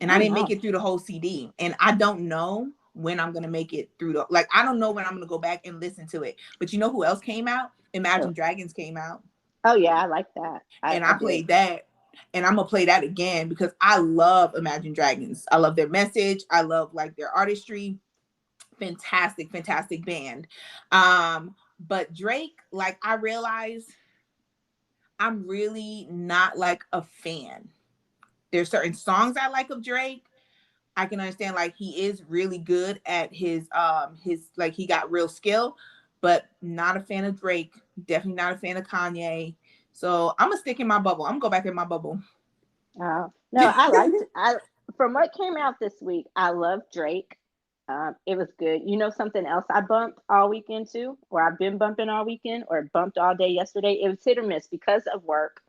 [SPEAKER 2] And I didn't make it through the whole CD. And I don't know when I'm gonna make it through I don't know when I'm gonna go back and listen to it. But you know who else came out? Imagine Dragons came out.
[SPEAKER 1] Oh yeah, I like that.
[SPEAKER 2] I played that. And I'm gonna play that again because I love Imagine Dragons. I love their message. I love like their artistry. Fantastic band. But Drake, like, I realize I'm really not like a fan. There's certain songs I like of Drake. I can understand like he is really good at his like he got real skill, but not a fan of Drake. Definitely not a fan of Kanye. So I'm gonna stick in my bubble. I'm gonna go back in my bubble.
[SPEAKER 1] No, I liked from what came out this week, I love Drake. It was good. You know, something else I bumped all weekend too, or I've been bumping all weekend, or bumped all day yesterday. It was hit or miss because of work.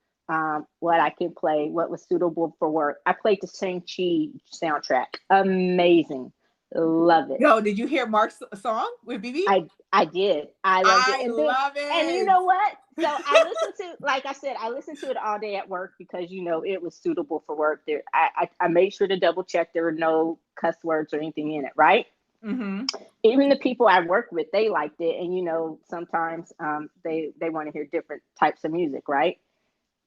[SPEAKER 1] What I could play, what was suitable for work. I played the Shang-Chi soundtrack. Amazing. Love it.
[SPEAKER 2] Yo, did you hear Mark's song with BB?
[SPEAKER 1] I did. I loved it.
[SPEAKER 2] And love it.
[SPEAKER 1] And you know what? So I listened to, like I said, I listened to it all day at work because, you know, it was suitable for work. There, I made sure to double check there were no cuss words or anything in it, right?
[SPEAKER 2] Mm-hmm.
[SPEAKER 1] Even the people I work with, they liked it. And, you know, sometimes they want to hear different types of music, right?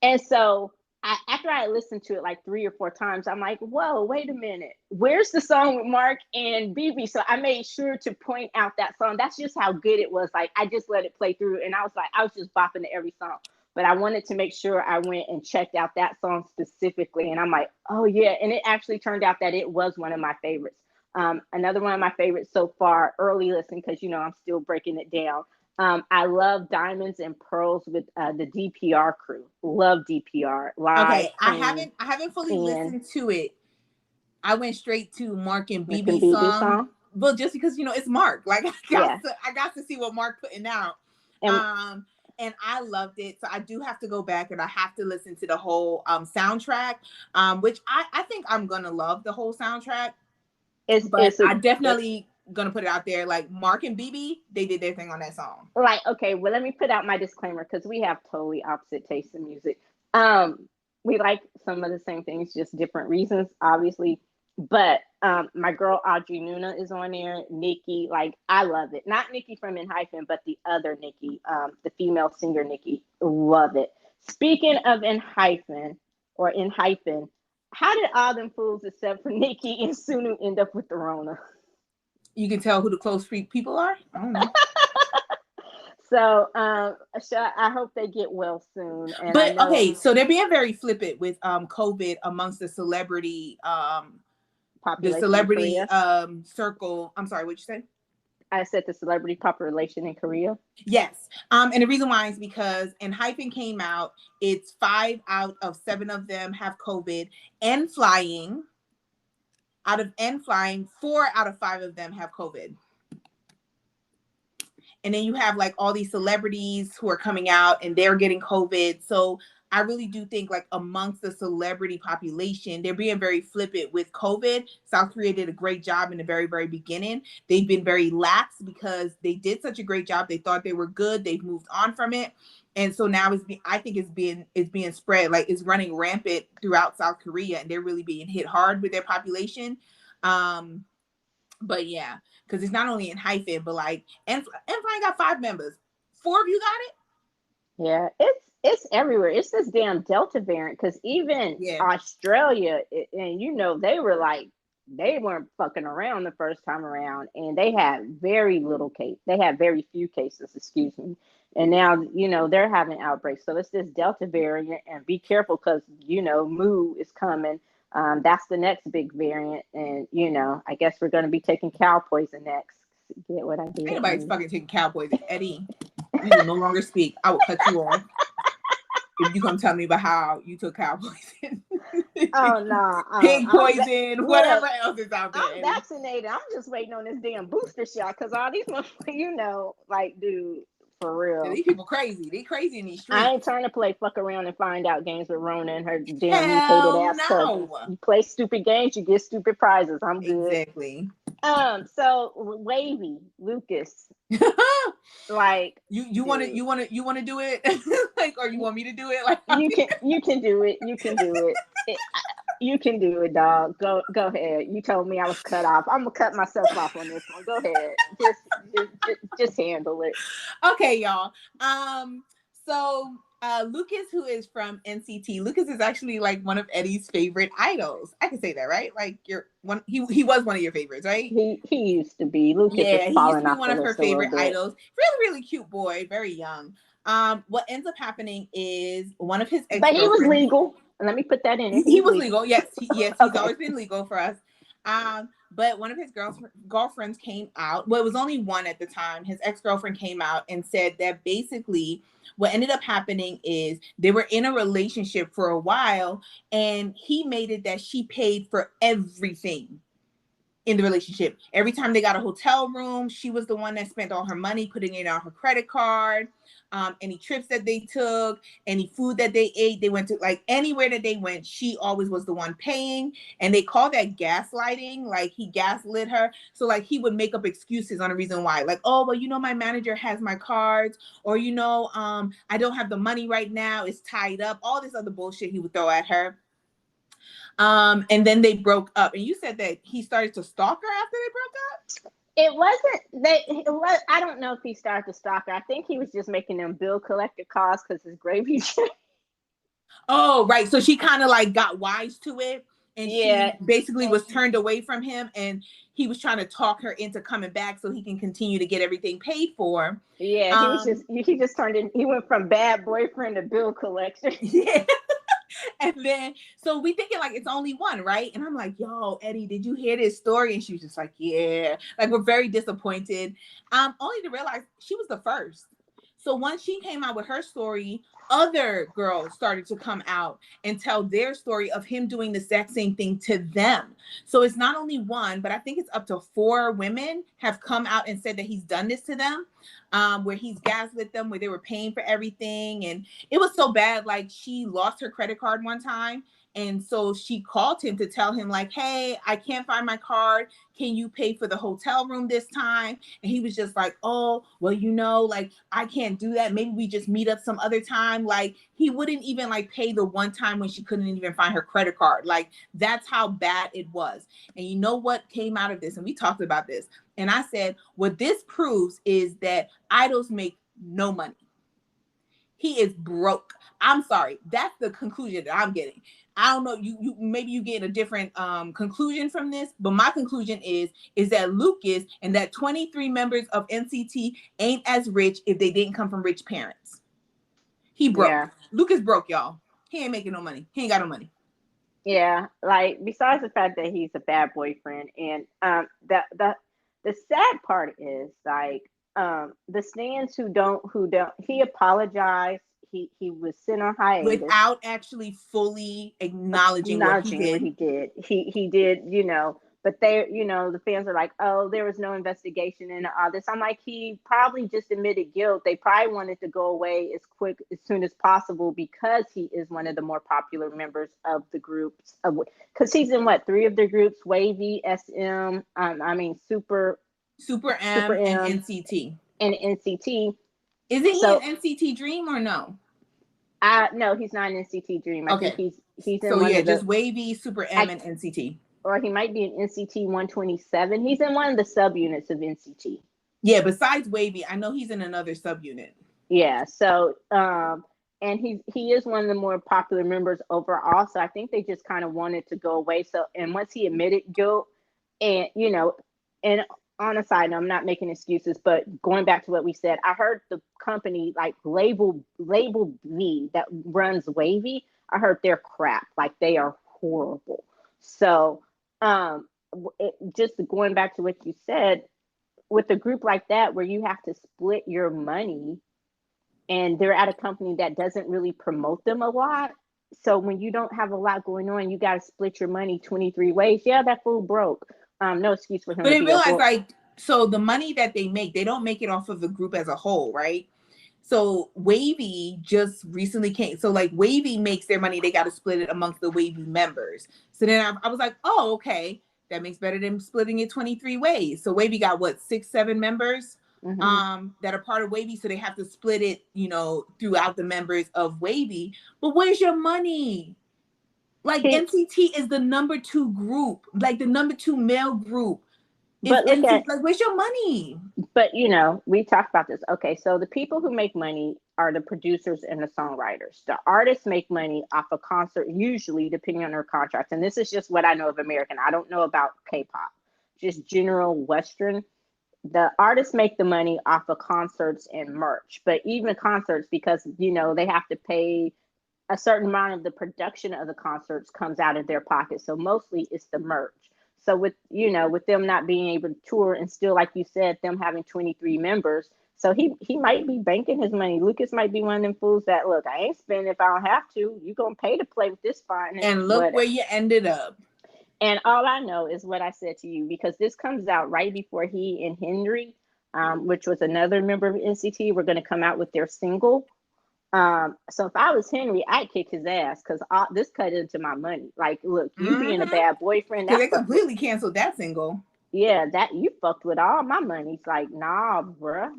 [SPEAKER 1] And so after I listened to it like 3 or 4 times, I'm like, whoa, wait a minute. Where's the song with Mark and BB? So I made sure to point out that song. That's just how good it was. Like, I just let it play through. And I was just bopping to every song. But I wanted to make sure I went and checked out that song specifically. And I'm like, oh, yeah. And it actually turned out that it was one of my favorites. Another one of my favorites so far, early listen, because, you know, I'm still breaking it down. I love Diamonds and Pearls with the DPR crew. Love DPR. Live,
[SPEAKER 2] okay, I haven't fully listened to it. I went straight to Mark and BB song. Well, just because, you know, it's Mark. Like, I got to see what Mark putting out. And I loved it. So I do have to go back and I have to listen to the whole soundtrack, which I think I'm gonna love the whole soundtrack. I definitely gonna put it out there. Like, Mark and BB, they did their thing on that song.
[SPEAKER 1] Like, okay, well, let me put out my disclaimer because we have totally opposite tastes in music. We like some of the same things, just different reasons, obviously. But my girl Audrey Nuna is on there. Nikki, like, I love it. Not Nikki from In Hyphen, but the other Nikki, the female singer Nikki. Love it. Speaking of In Hyphen, how did all them fools except for Nikki and Sunu end up with the Rona?
[SPEAKER 2] You can tell who the close people are. I don't know.
[SPEAKER 1] So I hope they get well soon. And
[SPEAKER 2] but okay, so they're being very flippant with COVID amongst the celebrity circle. I'm sorry, what'd you say?
[SPEAKER 1] I said the celebrity population in Korea.
[SPEAKER 2] Yes. And the reason why is because In Hyphen came out, it's 5 out of 7 of them have COVID and flying. Out of N flying, 4 out of 5 of them have COVID. And then you have like all these celebrities who are coming out and they're getting COVID. So I really do think like amongst the celebrity population, they're being very flippant with COVID. South Korea did a great job in the very, very beginning. They've been very lax because they did such a great job. They thought they were good. They've moved on from it. And so now I think it's being spread, like it's running rampant throughout South Korea, and they're really being hit hard with their population. But yeah, because it's not only in hyphen, but like and got 5 members. 4 of you got it?
[SPEAKER 1] Yeah, it's everywhere. It's this damn Delta variant, because even Australia, and they were like, they weren't fucking around the first time around, and they had very little case. They had very few cases, excuse me. And now, they're having outbreaks. So it's this Delta variant, and be careful because, Moo is coming. That's the next big variant. And, I guess we're going to be taking cow poison next. Get what I did?
[SPEAKER 2] Anybody's fucking taking cow poison. Eddie, we will no longer speak. I will cut you off if you come tell me about how you took cow poison.
[SPEAKER 1] Oh, no.
[SPEAKER 2] Pig poison, whatever else is out there.
[SPEAKER 1] I'm vaccinated. I'm just waiting on this damn booster shot because all these motherfuckers, like, dude, for real.
[SPEAKER 2] Yeah, these people crazy. They crazy in these streets.
[SPEAKER 1] I ain't trying to play fuck around and find out games with Rona and her damn mutated ass cousins. You play stupid games, you get stupid prizes. I'm good.
[SPEAKER 2] Exactly.
[SPEAKER 1] So Wavy, Lucas, like
[SPEAKER 2] you want to do it, like, or you want me to do it? Like
[SPEAKER 1] you can do it. You can do it. You can do it, dog. Go ahead. You told me I was cut off. I'm gonna cut myself off on this one. Go ahead. Just handle it.
[SPEAKER 2] Okay, y'all. So Lucas, who is from NCT, Lucas is actually like one of Eddie's favorite idols. I can say that, right? Like he was one of your favorites, right?
[SPEAKER 1] He used to be. Lucas
[SPEAKER 2] he
[SPEAKER 1] used
[SPEAKER 2] to be one of her favorite idols. Really, really cute boy, very young. What ends up happening is one of his
[SPEAKER 1] but he was legal. Let me put that in.
[SPEAKER 2] He was legal. Yes, he's always been legal for us. But one of his girlfriends came out. Well, it was only one at the time. His ex-girlfriend came out and said that basically what ended up happening is they were in a relationship for a while, and he made it that she paid for everything in the relationship. Every time they got a hotel room, she was the one that spent all her money, putting it on her credit card. Any trips that they took, any food that they ate, they went to, like, anywhere that they went, she always was the one paying. And they call that gaslighting. Like, he gaslit her. So like he would make up excuses on a reason why, like, oh, well, my manager has my cards, or I don't have the money right now, it's tied up, all this other bullshit he would throw at her. And then they broke up. And you said that he started to stalk her after they broke up?
[SPEAKER 1] It wasn't that. I don't know if he started to stalk her. I think he was just making them bill collector calls because his gravy.
[SPEAKER 2] Oh, right. So she kind of like got wise to it, and she basically was turned away from him, and he was trying to talk her into coming back so he can continue to get everything paid for.
[SPEAKER 1] Yeah, he just turned in. He went from bad boyfriend to bill collector.
[SPEAKER 2] Yeah. And then, so we thinking like it's only one, right? And I'm like, yo, Eddie, did you hear this story? And she was just like, yeah. Like, we're very disappointed. Only to realize she was the first. So once she came out with her story, other girls started to come out and tell their story of him doing the exact same thing to them. So it's not only one, but I think it's up to 4 women have come out and said that he's done this to them, where he's gaslit them, where they were paying for everything. And it was so bad, like she lost her credit card one time. And so she called him to tell him like, hey, I can't find my card. Can you pay for the hotel room this time? And he was just like, oh, well, like, I can't do that. Maybe we just meet up some other time. Like, he wouldn't even like pay the one time when she couldn't even find her credit card. Like, that's how bad it was. And you know what came out of this? And we talked about this. And I said, what this proves is that idols make no money. He is broke. I'm sorry. That's the conclusion that I'm getting. I don't know. You maybe you get a different conclusion from this, but my conclusion is that Lucas and that 23 members of NCT ain't as rich if they didn't come from rich parents. He broke. Yeah. Lucas broke, y'all. He ain't making no money. He ain't got no money.
[SPEAKER 1] Yeah, like, besides the fact that he's a bad boyfriend, and the sad part is like the stands who don't he apologized. He was sent on hiatus without
[SPEAKER 2] actually fully acknowledging what he did.
[SPEAKER 1] He did, but they, the fans are like, oh, there was no investigation into all this. I'm like, he probably just admitted guilt. They probably wanted to go away as soon as possible because he is one of the more popular members of the groups. Because he's in what, 3 of the groups: Wavy, SM,
[SPEAKER 2] Super
[SPEAKER 1] Super
[SPEAKER 2] M, and
[SPEAKER 1] M,
[SPEAKER 2] NCT.
[SPEAKER 1] and NCT.
[SPEAKER 2] Isn't he in NCT Dream or no?
[SPEAKER 1] No, he's not in NCT Dream. I think he's in
[SPEAKER 2] so
[SPEAKER 1] one of the,
[SPEAKER 2] just Wavy, Super M, and NCT.
[SPEAKER 1] Or he might be in NCT 127. He's in one of the subunits of NCT.
[SPEAKER 2] Yeah, besides Wavy, I know he's in another subunit.
[SPEAKER 1] Yeah, so and he is one of the more popular members overall. So I think they just kind of wanted to go away. So, and once he admitted guilt, and and on a side note, I'm not making excuses, but going back to what we said, I heard the company like Label V that runs Wavy. I heard they're crap. Like, they are horrible. So just going back to what you said, with a group like that where you have to split your money, and they're at a company that doesn't really promote them a lot. So when you don't have a lot going on, you got to split your money 23 ways. Yeah, that fool broke. No excuse for him.
[SPEAKER 2] But they realize, so the money that they make, they don't make it off of the group as a whole, right? So Wavy just recently came. So like Wavy makes their money, they got to split it amongst the Wavy members. So then I was like, oh, okay, that makes better than splitting it 23 ways. So Wavy got what, 6, 7 members that are part of Wavy. So they have to split it, throughout the members of Wavy. But where's your money? Like NCT is the number 2 group, like the number 2 male group. But like, where's your money?
[SPEAKER 1] But we talked about this. Okay, so the people who make money are the producers and the songwriters. The artists make money off a concert, usually, depending on their contracts. And this is just what I know of American. I don't know about K-pop, just general Western. The artists make the money off of concerts and merch. But even concerts, because they have to pay a certain amount of the production of the concerts comes out of their pocket. So mostly it's the merch. So with them not being able to tour, and still, like you said, them having 23 members, so he might be banking his money. Lucas might be one of them fools that, look, I ain't spending if I don't have to. You gonna pay to play with this fine.
[SPEAKER 2] And look where you ended up.
[SPEAKER 1] And all I know is what I said to you, because this comes out right before he and Henry, which was another member of NCT, were going to come out with their single. So if I was Henry, I'd kick his ass, because this cut into my money. Like, look, you being a bad boyfriend.
[SPEAKER 2] They completely canceled that single.
[SPEAKER 1] Yeah, that you fucked with all my money. It's like, nah, bruh.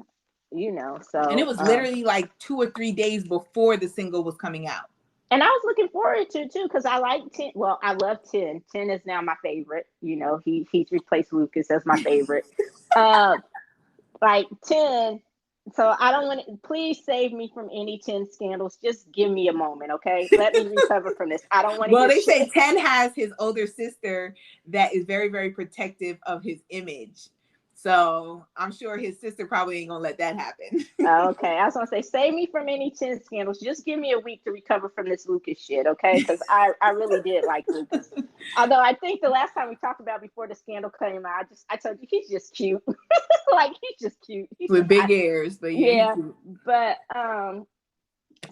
[SPEAKER 1] So.
[SPEAKER 2] And it was literally like 2 or 3 days before the single was coming out.
[SPEAKER 1] And I was looking forward to it too, because I like 10. Well, I love 10. 10 is now my favorite. He's replaced Lucas as my favorite. Like 10. So I don't want to, please save me from any 10 scandals. Just give me a moment, okay? Let me recover from this. I don't want to.
[SPEAKER 2] Well, they say 10 has his older sister that is very, very protective of his image. So I'm sure his sister probably ain't gonna let that happen.
[SPEAKER 1] Okay, I was gonna say, save me from any 10 scandals. Just give me a week to recover from this Lucas shit, okay? Because I really did like Lucas. Although I think the last time we talked about before the scandal came out, I told you he's just cute. Like, he's just cute.
[SPEAKER 2] With big ears, but yeah.
[SPEAKER 1] But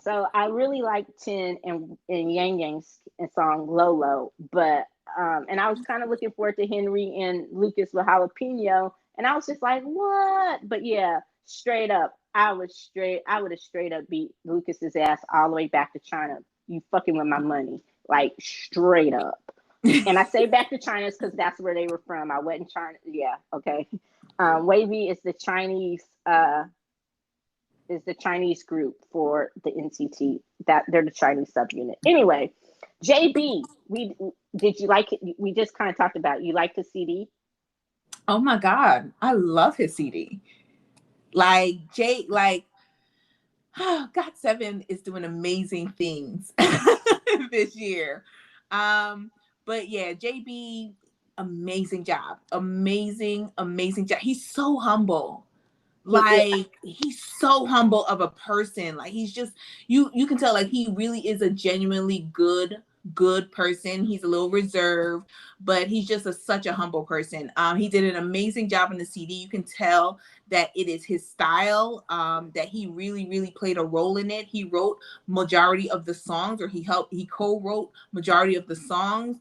[SPEAKER 1] so I really like 10 and Yang Yang's song Lolo, but and I was kind of looking forward to Henry and Lucas with Jalapeno. And I was just like, what? But yeah, straight up, I would have straight up beat Lucas's ass all the way back to China. You fucking with my money, like straight up. And I say back to China because that's where they were from. I wasn't China. Yeah, okay. Wavy is the Chinese group for the NCT. That they're the Chinese subunit. Anyway, JB, did you like it? We just kind of talked about it. You like the CD?
[SPEAKER 2] Oh my God, I love his CD. Like God7 is doing amazing things this year. But yeah, JB, amazing job. Amazing job. He's so humble. Like, he's so humble of a person. Like, he's just, you can tell, like, he really is a genuinely good person. He's a little reserved, but he's just such a humble person. He did an amazing job in the CD. You can tell that it is his style, that he really played a role in it. He wrote majority of the songs, or he co-wrote majority of the songs.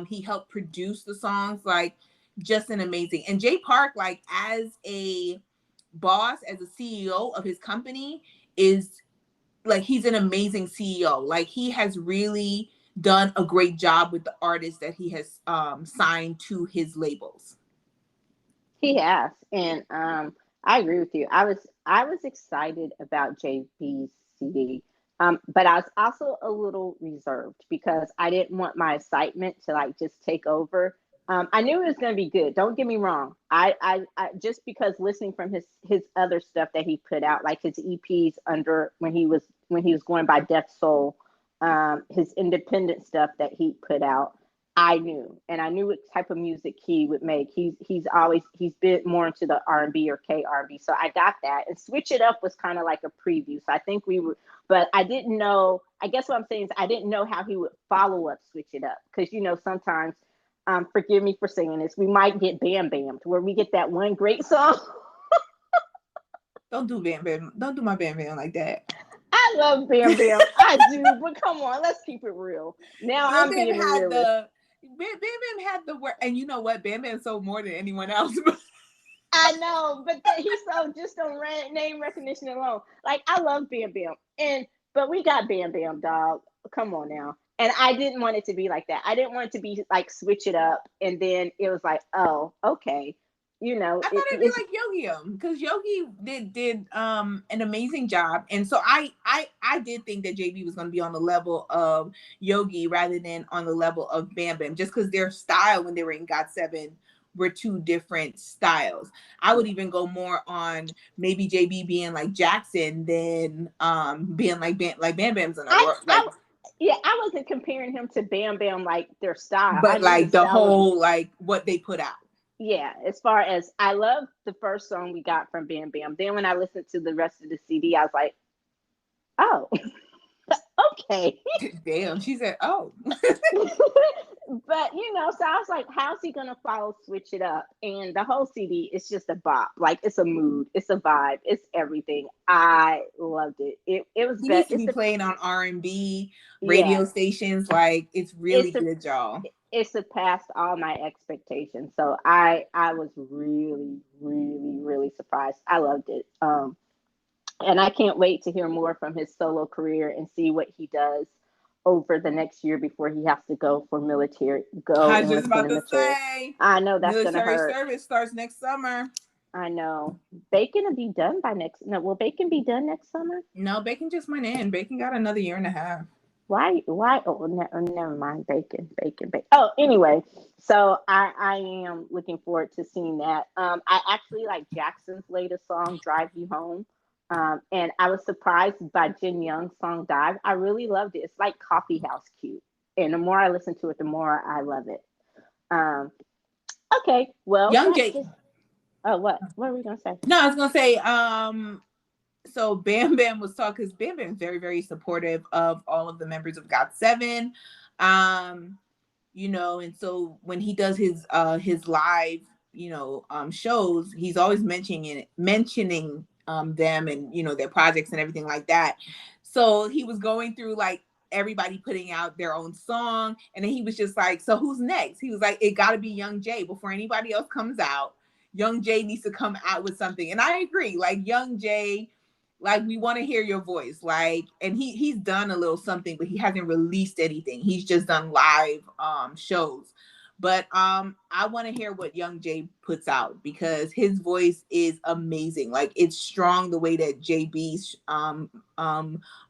[SPEAKER 2] He helped produce the songs. Like, just an amazing. And Jay Park, like as a boss, as a CEO of his company, is like he's an amazing CEO. Like he has really done a great job with the artists that he has signed to his labels.
[SPEAKER 1] He has, and I agree with you. I was excited about JB's CD, but I was also a little reserved because I didn't want my excitement to like just take over. I knew it was going to be good. Don't get me wrong. I just because listening from his other stuff that he put out, like his EPs under when he was going by Death Soul, his independent stuff that he put out. I knew, and I knew what type of music he would make. He's been more into the R&B or K R&B, so I got that. And Switch It Up was kind of like a preview. So I think we were, but I didn't know. I guess what I'm saying is I didn't know how he would follow up Switch It Up because sometimes, forgive me for saying this, we might get Bam Bam to where we get that one great song.
[SPEAKER 2] Don't do Bam Bam. Don't do my Bam Bam like that.
[SPEAKER 1] I love Bam Bam. I do, but come on, let's keep it real. Now
[SPEAKER 2] Bam
[SPEAKER 1] I'm being
[SPEAKER 2] had
[SPEAKER 1] real.
[SPEAKER 2] Bam Bam had the word, and you know what? Bam Bam sold more than anyone else.
[SPEAKER 1] I know, but he's so just on name recognition alone. Like I love Bam Bam, but we got Bam Bam, dog. Come on now. And I didn't want it to be like that. I didn't want it to be like Switch It Up, and then it was like, oh, okay,
[SPEAKER 2] I thought it'd be like Yogi, because Yogi did an amazing job, and so I did think that JB was going to be on the level of Yogi rather than on the level of Bam Bam, just because their style when they were in GOT7 were two different styles. I would even go more on maybe JB being like Jackson than being like Bam Bam's in
[SPEAKER 1] I wasn't comparing him to Bam Bam like their style,
[SPEAKER 2] but like the whole like what they put out.
[SPEAKER 1] Yeah, as far as I love the first song we got from Bam Bam. Then when I listened to the rest of the CD, I was like, oh, okay.
[SPEAKER 2] Damn, she said, oh.
[SPEAKER 1] But so I was like, how's he gonna follow Switch It Up? And the whole CD is just a bop. Like it's a mood, it's a vibe, it's everything. I loved it. It was
[SPEAKER 2] he needs to be playing on R&B radio stations. Like it's really good, y'all.
[SPEAKER 1] It surpassed all my expectations. So I was really, really, really surprised. I loved it. And I can't wait to hear more from his solo career and see what he does over the next year before he has to go for military.
[SPEAKER 2] I was just about to say.
[SPEAKER 1] I know that's going to hurt.
[SPEAKER 2] Military service starts next summer.
[SPEAKER 1] I know. Bacon will be done by next. No, will Bacon be done next summer?
[SPEAKER 2] No, Bacon just went in. Bacon got another year and a half.
[SPEAKER 1] Why? Oh, never mind. Bacon. Oh, anyway, so I am looking forward to seeing that. I actually like Jackson's latest song, "Drive You Home," and I was surprised by Jin Young's song "Dive." I really loved it. It's like coffee house cute, and the more I listen to it, the more I love it. Okay, well,
[SPEAKER 2] Young Jay.
[SPEAKER 1] Oh, what were we gonna say?
[SPEAKER 2] No, I was gonna say, so Bam Bam was talking because Bam Bam is very, very supportive of all of the members of GOT7. And so when he does his live, shows, he's always mentioning them and their projects and everything like that. So he was going through like everybody putting out their own song, and then he was just like, so who's next? He was like, it got to be Young Jay before anybody else comes out. Young Jay needs to come out with something. And I agree, like Young Jay, like we want to hear your voice, like, and he's done a little something, but he hasn't released anything. He's just done live shows. But I want to hear what Young Jay puts out because his voice is amazing. Like it's strong the way that JB's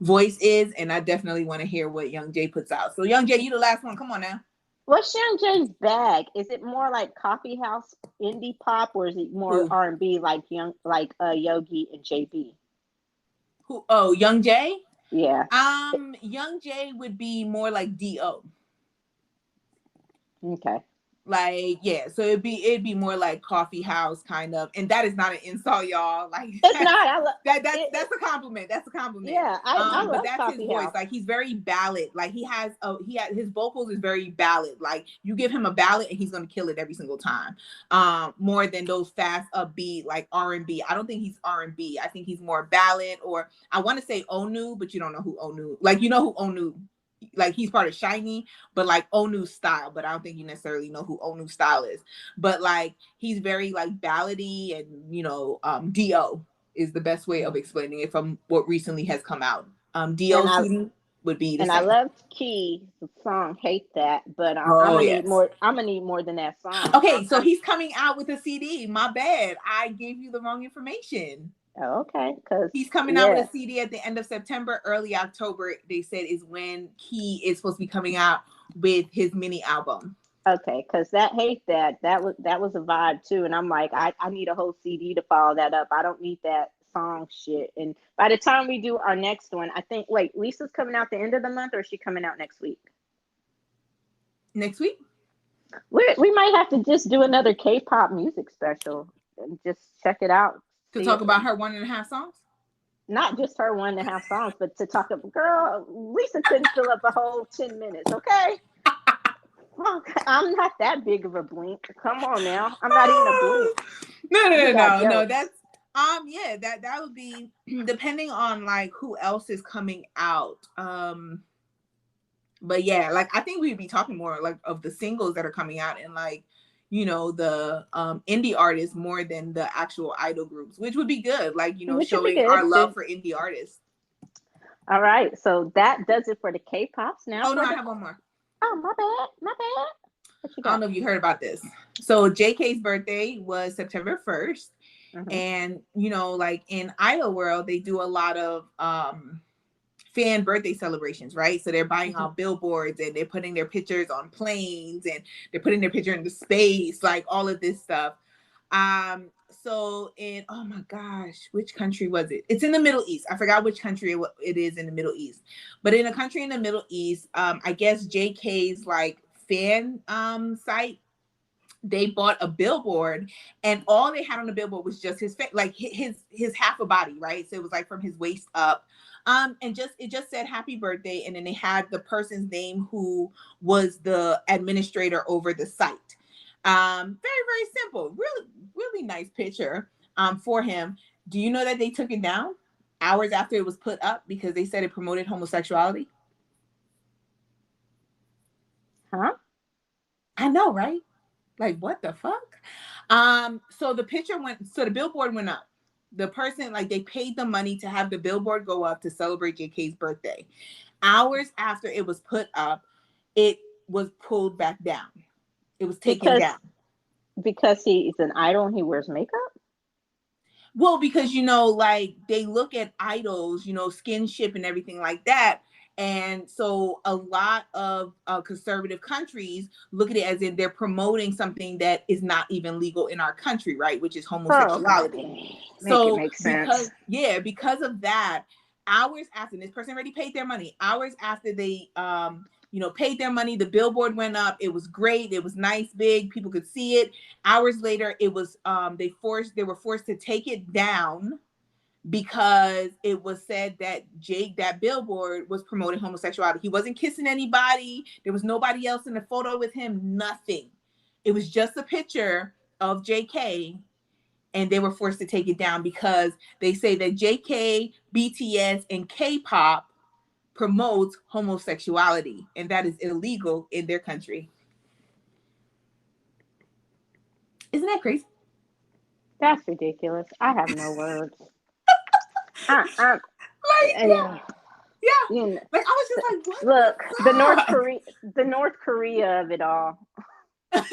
[SPEAKER 2] voice is, and I definitely want to hear what Young Jay puts out. So Young Jay, you the last one. Come on now.
[SPEAKER 1] What's Young Jay's bag? Is it more like coffee house indie pop, or is it more R&B like Yogi and JB?
[SPEAKER 2] Who? Oh, Young Jay?
[SPEAKER 1] Yeah.
[SPEAKER 2] Young Jay would be more like D.O.
[SPEAKER 1] Okay.
[SPEAKER 2] Like, yeah, so it'd be more like coffee house kind of, and that is not an insult, y'all. Like
[SPEAKER 1] it's not.
[SPEAKER 2] That's a compliment. That's a compliment.
[SPEAKER 1] Yeah, I love
[SPEAKER 2] but that's his voice.
[SPEAKER 1] House.
[SPEAKER 2] Like he's very ballad. Like his vocals is very ballad. Like you give him a ballad and he's gonna kill it every single time. More than those fast upbeat like R&B. I don't think he's R&B. I think he's more ballad, or I want to say Onu, but you don't know who Onu. Like you know who Onu like he's part of Shiny, but like Onu Style. But I don't think you necessarily know who Onu Style is. But like he's very like ballady, and you know, Do is the best way of explaining it from what recently has come out. Do shooting would be the
[SPEAKER 1] and
[SPEAKER 2] same.
[SPEAKER 1] I love Key's song "Hate That," but I'm gonna need more. I'm gonna need more than that song.
[SPEAKER 2] Okay, so he's coming out with a CD. My bad, I gave you the wrong information.
[SPEAKER 1] Oh, okay, because
[SPEAKER 2] he's coming out with a CD at the end of September, early October. They said is when Key is supposed to be coming out with his mini album.
[SPEAKER 1] Okay, because that "Hate That" that was a vibe too, and I'm like, I need a whole CD to follow that up. I don't need that song shit. And by the time we do our next one, I think Lisa's coming out the end of the month, or is she coming out next week?
[SPEAKER 2] Next week?
[SPEAKER 1] We might have to just do another K-pop music special and just check it out.
[SPEAKER 2] To talk about her 1.5 songs?
[SPEAKER 1] Not just her 1.5 songs, but to talk about, girl, Lisa couldn't fill up a whole 10 minutes, okay? I'm not that big of a blink. Come on now. I'm not even a blink.
[SPEAKER 2] No. That's yeah, that would be depending on like who else is coming out. But yeah, like I think we'd be talking more like of the singles that are coming out and like, you know, the indie artists more than the actual idol groups, which would be good. Like, you know, showing our love for indie artists.
[SPEAKER 1] All right, so that does it for the K-pops. Now,
[SPEAKER 2] I have one more.
[SPEAKER 1] Oh, my bad.
[SPEAKER 2] What you got? I don't know if you heard about this. So JK's birthday was September 1st. Mm-hmm. And, you know, like in Idol World, they do a lot of fan birthday celebrations, right? So they're buying out billboards and they're putting their pictures on planes and they're putting their picture into space, like all of this stuff. So in, oh my gosh, which country was it? It's in the Middle East. I forgot which country it is in the Middle East. But in a country in the Middle East, I guess JK's like fan site, they bought a billboard and all they had on the billboard was just his face, like his half a body, right? So it was like from his waist up. And it just said happy birthday. And then they had the person's name who was the administrator over the site. Very, very simple, really nice picture for him. Do you know that they took it down hours after it was put up because they said it promoted homosexuality?
[SPEAKER 1] Huh?
[SPEAKER 2] I know, right? Like, what the fuck? So the billboard went up. The person, like, they paid the money to have the billboard go up to celebrate JK's birthday. Hours after it was put up, it was pulled back down. It was taken down. Because
[SPEAKER 1] he's an idol and he wears makeup?
[SPEAKER 2] Well, because, you know, like, they look at idols, you know, skinship and everything like that. And so a lot of conservative countries look at it as in they're promoting something that is not even legal in our country, right? Which is homosexuality. So it makes sense. Because of that, hours after this person already paid their money, hours after they, paid their money, the billboard went up. It was great. It was nice, big. People could see it. Hours later, it was they were forced to take it down because it was said that that billboard was promoting homosexuality. He wasn't kissing anybody. There was nobody else in the photo with him. Nothing. It was just a picture of JK, and they were forced to take it down because they say that JK, BTS, and K-pop promotes homosexuality, and that is illegal in their country. Isn't that crazy?
[SPEAKER 1] That's ridiculous. I have no words.
[SPEAKER 2] Yeah. Like I was just like, what?
[SPEAKER 1] Look, the North Korea of it all.
[SPEAKER 2] But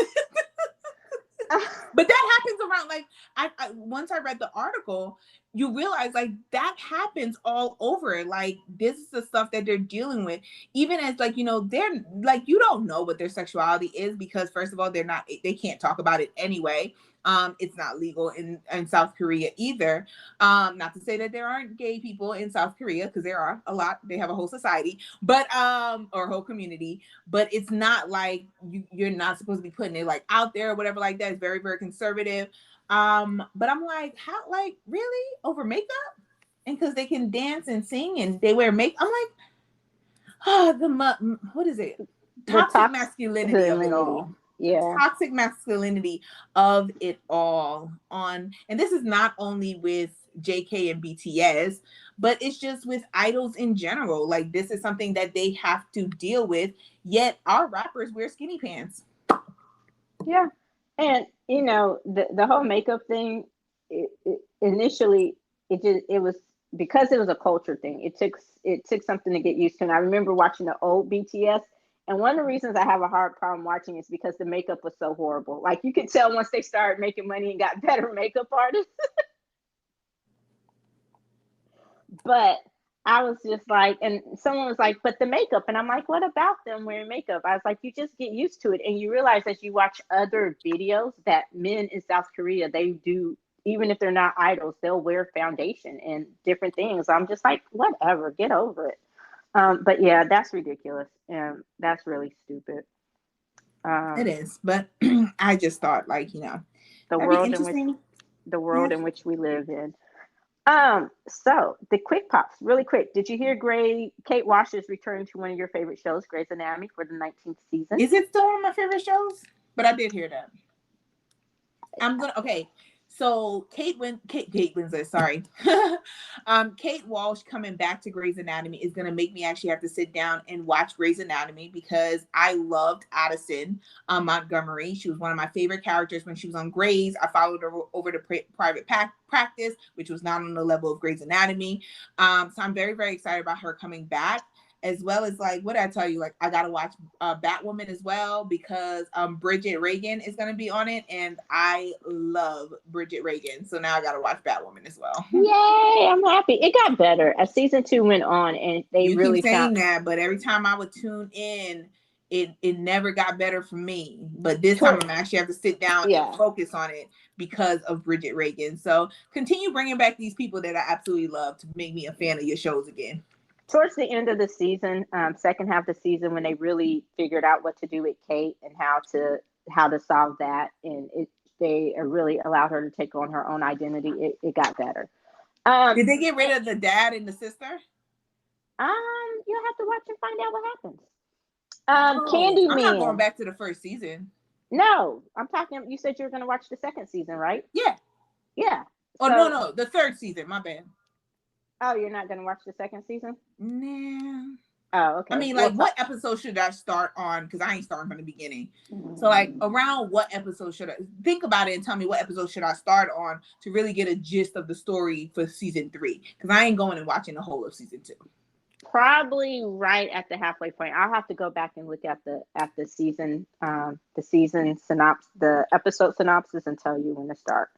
[SPEAKER 2] that happens around, like, I once I read the article, you realize like that happens all over. Like, this is the stuff that they're dealing with, even as like, you know, they're like, you don't know what their sexuality is because first of all, they can't talk about it anyway. It's not legal in South Korea either. Not to say that there aren't gay people in South Korea, because there are a lot. They have a whole society, but or a whole community. But it's not like you're not supposed to be putting it like out there or whatever like that. It's very, very conservative. But I'm like, how, like, really over makeup? And because they can dance and sing and they wear makeup, I'm like, what is it? Toxic masculinity of it all.
[SPEAKER 1] Yeah,
[SPEAKER 2] toxic masculinity of it all and this is not only with JK and BTS, but it's just with idols in general. Like, this is something that they have to deal with, yet our rappers wear skinny pants.
[SPEAKER 1] Yeah. And the whole makeup thing, initially it was because it was a culture thing. It took something to get used to. And I remember watching the old BTS, and one of the reasons I have a hard problem watching is because the makeup was so horrible. Like, you could tell once they started making money and got better makeup artists. But I was just like, and someone was like, but the makeup. And I'm like, what about them wearing makeup? I was like, you just get used to it. And you realize as you watch other videos that men in South Korea, they do, even if they're not idols, they'll wear foundation and different things. I'm just like, whatever, get over it. But yeah, that's ridiculous. And that's really stupid.
[SPEAKER 2] It is. But I just thought, like,
[SPEAKER 1] the
[SPEAKER 2] that'd
[SPEAKER 1] world
[SPEAKER 2] be interesting.
[SPEAKER 1] in which we live in. So the quick pops, really quick. Did you hear Kate Walsh is returning to one of your favorite shows, Grey's Anatomy, for the 19th season?
[SPEAKER 2] Is it still one of my favorite shows? But I did hear that. Okay. So Kate Winslet, sorry. Kate Walsh coming back to Grey's Anatomy is going to make me actually have to sit down and watch Grey's Anatomy, because I loved Addison Montgomery. She was one of my favorite characters when she was on Grey's. I followed her over to private practice, which was not on the level of Grey's Anatomy. So I'm very, very excited about her coming back. As well as, like, what did I tell you? Like, I gotta watch Batwoman as well, because Bridget Regan is gonna be on it, and I love Bridget Regan. So now I gotta watch Batwoman as well.
[SPEAKER 1] Yay! I'm happy. It got better as season 2 went on, and they really
[SPEAKER 2] keep saying that, but every time I would tune in, it never got better for me. But this time I'm actually have to sit down and focus on it because of Bridget Regan. So continue bringing back these people that I absolutely love to make me a fan of your shows again.
[SPEAKER 1] Towards the end of the season, second half of the season, when they really figured out what to do with Kate and how to solve that, and they really allowed her to take on her own identity, it got better.
[SPEAKER 2] Did they get rid of the dad and the sister?
[SPEAKER 1] You'll have to watch and find out what happens. Candyman.
[SPEAKER 2] I'm not going back to the first season.
[SPEAKER 1] No, I'm talking. You said you were going to watch the second season, right?
[SPEAKER 2] Yeah. Oh, no, the third season. My bad.
[SPEAKER 1] Oh, you're not going to watch the second season?
[SPEAKER 2] Nah.
[SPEAKER 1] Oh, okay.
[SPEAKER 2] I mean, like, what episode should I start on? Because I ain't starting from the beginning. Mm-hmm. So, like, around what episode should I think about it and tell me what episode should I start on to really get a gist of the story for season 3? Because I ain't going and watching the whole of season 2.
[SPEAKER 1] Probably right at the halfway point. I'll have to go back and look at the season synopsis, the episode synopsis, and tell you when to start.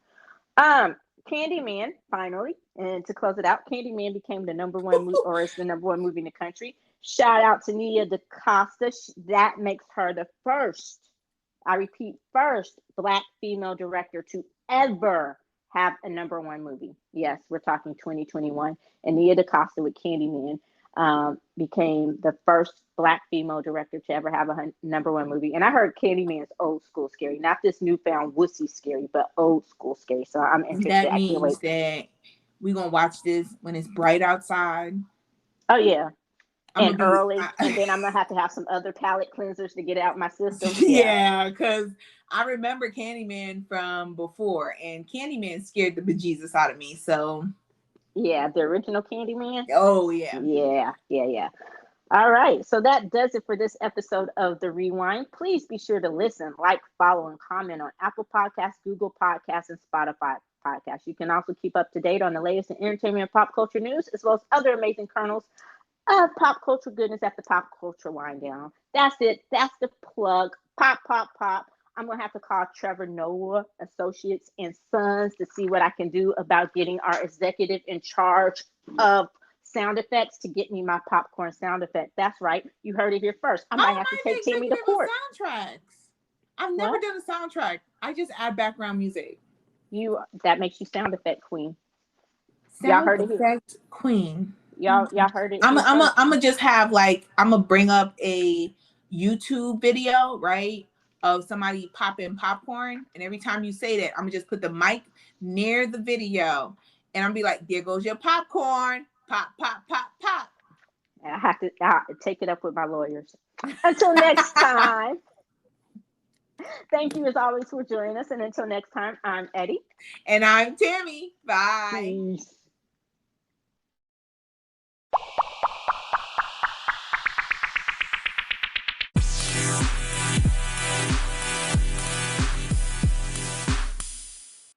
[SPEAKER 1] Candyman, finally, and to close it out, Candyman became the number one movie, or is the number one movie in the country. Shout out to Nia DaCosta. That makes her the first, I repeat, first Black female director to ever have a number one movie. Yes, we're talking 2021. And Nia DaCosta with Candyman became the first Black female director to ever have a number one movie. And I heard Candyman's old school scary, not this newfound wussy scary, but old school scary. So I'm interested.
[SPEAKER 2] That means that we're going to watch this when it's bright outside.
[SPEAKER 1] Oh, yeah. And early. And then I'm going to have some other palate cleansers to get out my system.
[SPEAKER 2] Yeah, because I remember Candyman from before, and Candyman scared the bejesus out of me. So...
[SPEAKER 1] yeah, the original Candyman.
[SPEAKER 2] Oh, yeah.
[SPEAKER 1] Yeah. All right. So that does it for this episode of The Rewind. Please be sure to listen, like, follow, and comment on Apple Podcasts, Google Podcasts, and Spotify Podcasts. You can also keep up to date on the latest in entertainment and pop culture news, as well as other amazing kernels of pop culture goodness at the Pop Culture Wind Down. That's it. That's the plug. Pop. I'm going to have to call Trevor Noah Associates and Sons to see what I can do about getting our executive in charge of sound effects to get me my popcorn sound effect. That's right. You heard it here first. I might have to take Timmy to court.
[SPEAKER 2] Soundtracks. I've never done a soundtrack. I just add background music.
[SPEAKER 1] That makes you sound effect queen.
[SPEAKER 2] Sound effect queen.
[SPEAKER 1] Y'all heard it.
[SPEAKER 2] I'm gonna just have, like, I'm gonna bring up a YouTube video, right, of somebody popping popcorn, and every time you say that, I'm gonna just put the mic near the video, and I'm be like, there goes your popcorn. Pop.
[SPEAKER 1] I have to take it up with my lawyers. Until next time. Thank you as always for joining us, and until next time, I'm Eddie.
[SPEAKER 2] And I'm Tammy. Bye.
[SPEAKER 1] Peace.